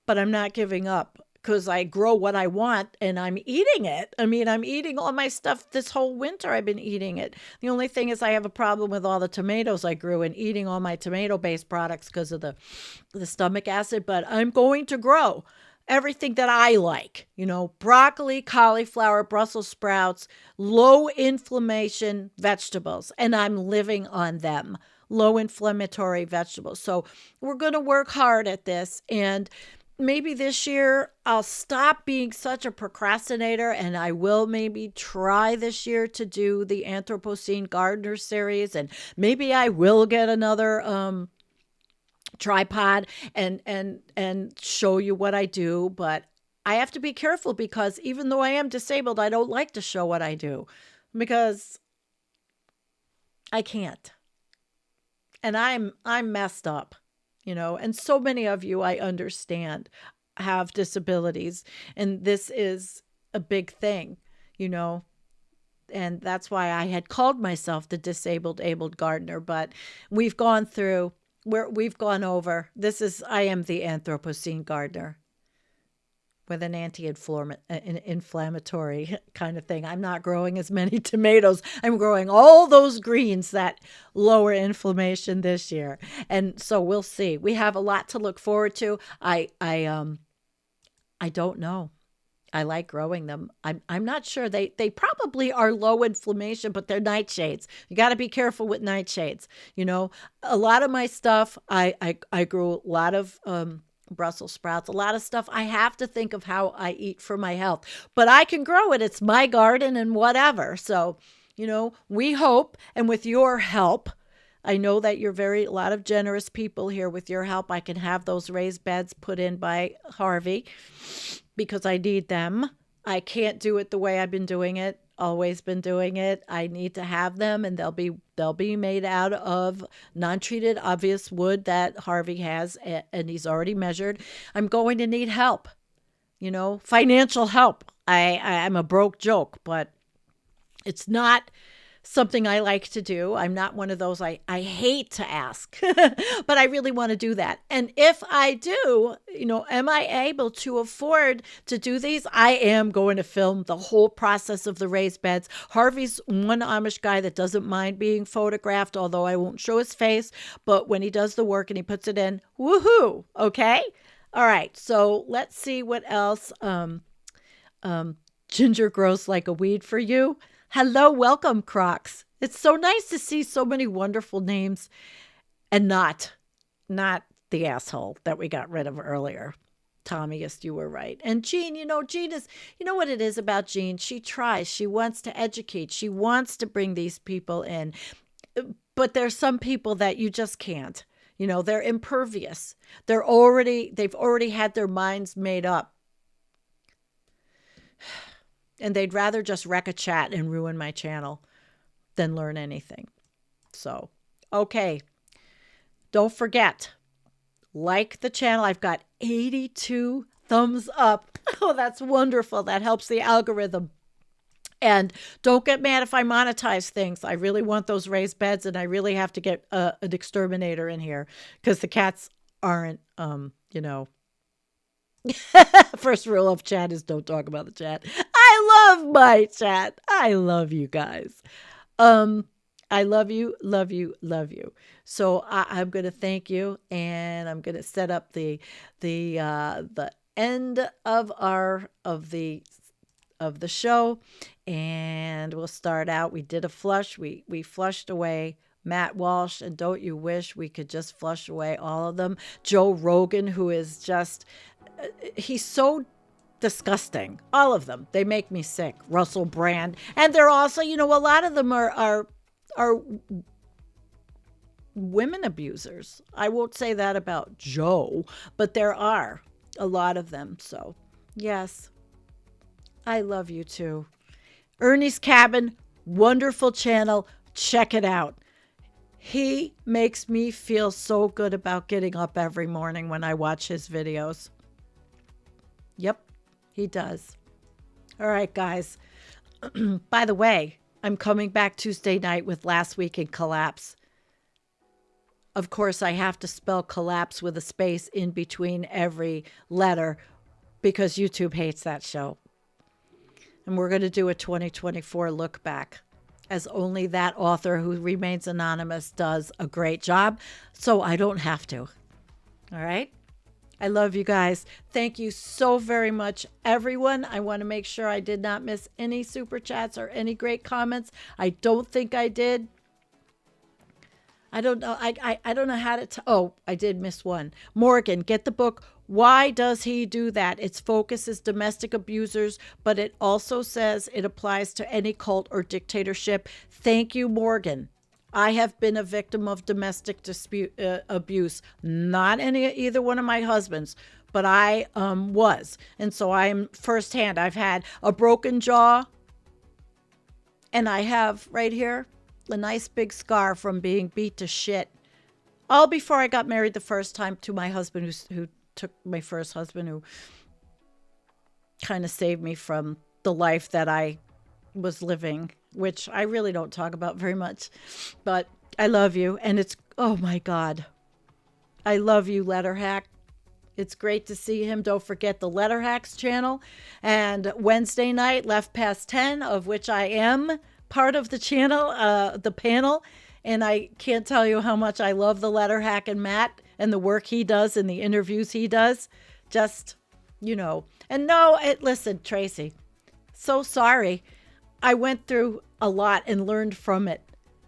A: but I'm not giving up. Because I grow what I want and I'm eating it. I mean, I'm eating all my stuff this whole winter. I've been eating it. The only thing is I have a problem with all the tomatoes I grew and eating all my tomato-based products because of the stomach acid. But I'm going to grow everything that I like. Broccoli, cauliflower, Brussels sprouts, low inflammation vegetables. And I'm living on them. Low inflammatory vegetables. So we're going to work hard at this. And maybe this year I'll stop being such a procrastinator and I will maybe try this year to do the Anthropocene Gardener series, and maybe I will get another tripod and show you what I do. But I have to be careful because even though I am disabled, I don't like to show what I do because I can't. And I'm messed up. And so many of you, I understand, have disabilities, and this is a big thing, and that's why I had called myself the abled gardener, but we've gone over, I am the Anthropocene gardener with an anti-inflammatory kind of thing. I'm not growing as many tomatoes. I'm growing all those greens that lower inflammation this year. And so we'll see. We have a lot to look forward to. I don't know. I like growing them. I'm not sure. They probably are low inflammation, but they're nightshades. You got to be careful with nightshades. A lot of my stuff, I grew a lot of Brussels sprouts, a lot of stuff. I have to think of how I eat for my health, but I can grow it. It's my garden and whatever. So, we hope, and with your help, I know that you're a lot of generous people here. With your help, I can have those raised beds put in by Harvey because I need them. I can't do it the way I've been doing it. Always been doing it. I need to have them, and they'll be made out of non-treated obvious wood that Harvey has, and he's already measured. I'm going to need help, financial help. I'm a broke joke, but it's not something I like to do. I'm not one of those. I hate to ask, but I really want to do that. And if I do, am I able to afford to do these? I am going to film the whole process of the raised beds. Harvey's one Amish guy that doesn't mind being photographed, although I won't show his face. But when he does the work and he puts it in, woohoo, okay? All right, so let's see what else. Ginger grows like a weed for you. Hello, welcome, Crocs. It's so nice to see so many wonderful names and not the asshole that we got rid of earlier. Tommy, yes, you were right. And Jean, Jean is, what it is about Jean? She tries. She wants to educate. She wants to bring these people in. But there's some people that you just can't. They're impervious. They've already had their minds made up. And they'd rather just wreck a chat and ruin my channel than learn anything. So, okay. Don't forget, like the channel. I've got 82 thumbs up. Oh, that's wonderful. That helps the algorithm. And don't get mad if I monetize things. I really want those raised beds, and I really have to get an exterminator in here because the cats aren't, first rule of chat is don't talk about the chat. I love my chat. I love you guys. I love you, love you, love you. So I'm going to thank you, and I'm going to set up the end of the show, and we'll start out. We did a flush. We flushed away Matt Walsh, and don't you wish we could just flush away all of them? Joe Rogan, who is just, he's so disgusting. All of them. They make me sick. Russell Brand. And they're also, a lot of them are women abusers. I won't say that about Joe, but there are a lot of them. So, yes, I love you too. Ernie's Cabin, wonderful channel. Check it out. He makes me feel so good about getting up every morning when I watch his videos. Yep, he does. All right, guys. By the way, I'm coming back Tuesday night with Last Week in Collapse. Of course, I have to spell collapse with a space in between every letter because YouTube hates that show. And we're going to do a 2024 look back, as only that author who remains anonymous does a great job, so I don't have to. All right? I love you guys. Thank you so very much, everyone. I want to make sure I did not miss any super chats or any great comments. I don't think I did. I don't know. I don't know how to. Oh, I did miss one. Morgan, get the book. Why does he do that? Its focus is domestic abusers, but it also says it applies to any cult or dictatorship. Thank you, Morgan. I have been a victim of domestic abuse, not either one of my husbands, but I was. And so I'm firsthand. I've had a broken jaw, and I have right here a nice big scar from being beat to shit. All before I got married the first time to my husband, who took my first husband, who kind of saved me from the life that I was living, which I really don't talk about very much, but I love you. And it's, oh my God, I love you, Letterhack. It's great to see him. Don't forget the Letterhacks channel, and Wednesday night, Left Past 10, of which I am part of the channel, the panel. And I can't tell you how much I love the Letterhack and Matt and the work he does and the interviews he does. Just, and no, listen, Tracy, so sorry. I went through a lot and learned from it.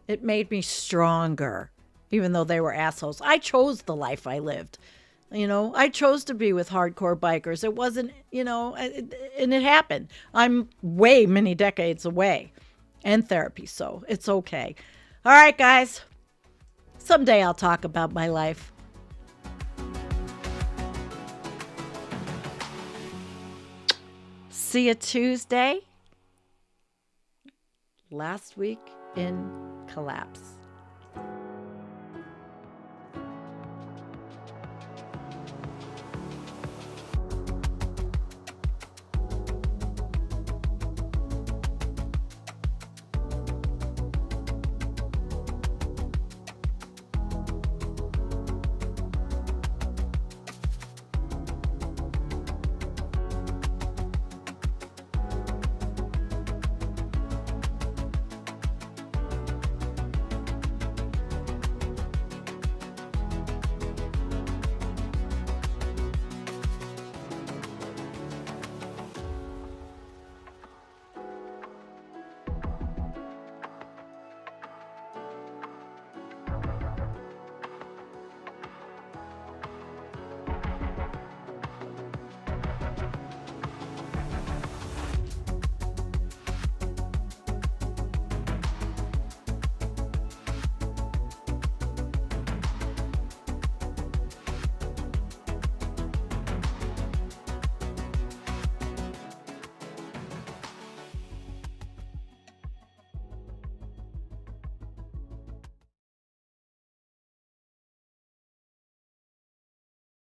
A: It made me stronger, even though they were assholes. I chose the life I lived. I chose to be with hardcore bikers. It wasn't, and it happened. I'm way many decades away and therapy, so it's okay. All right, guys. Someday I'll talk about my life. See you Tuesday. Last Week in Collapse.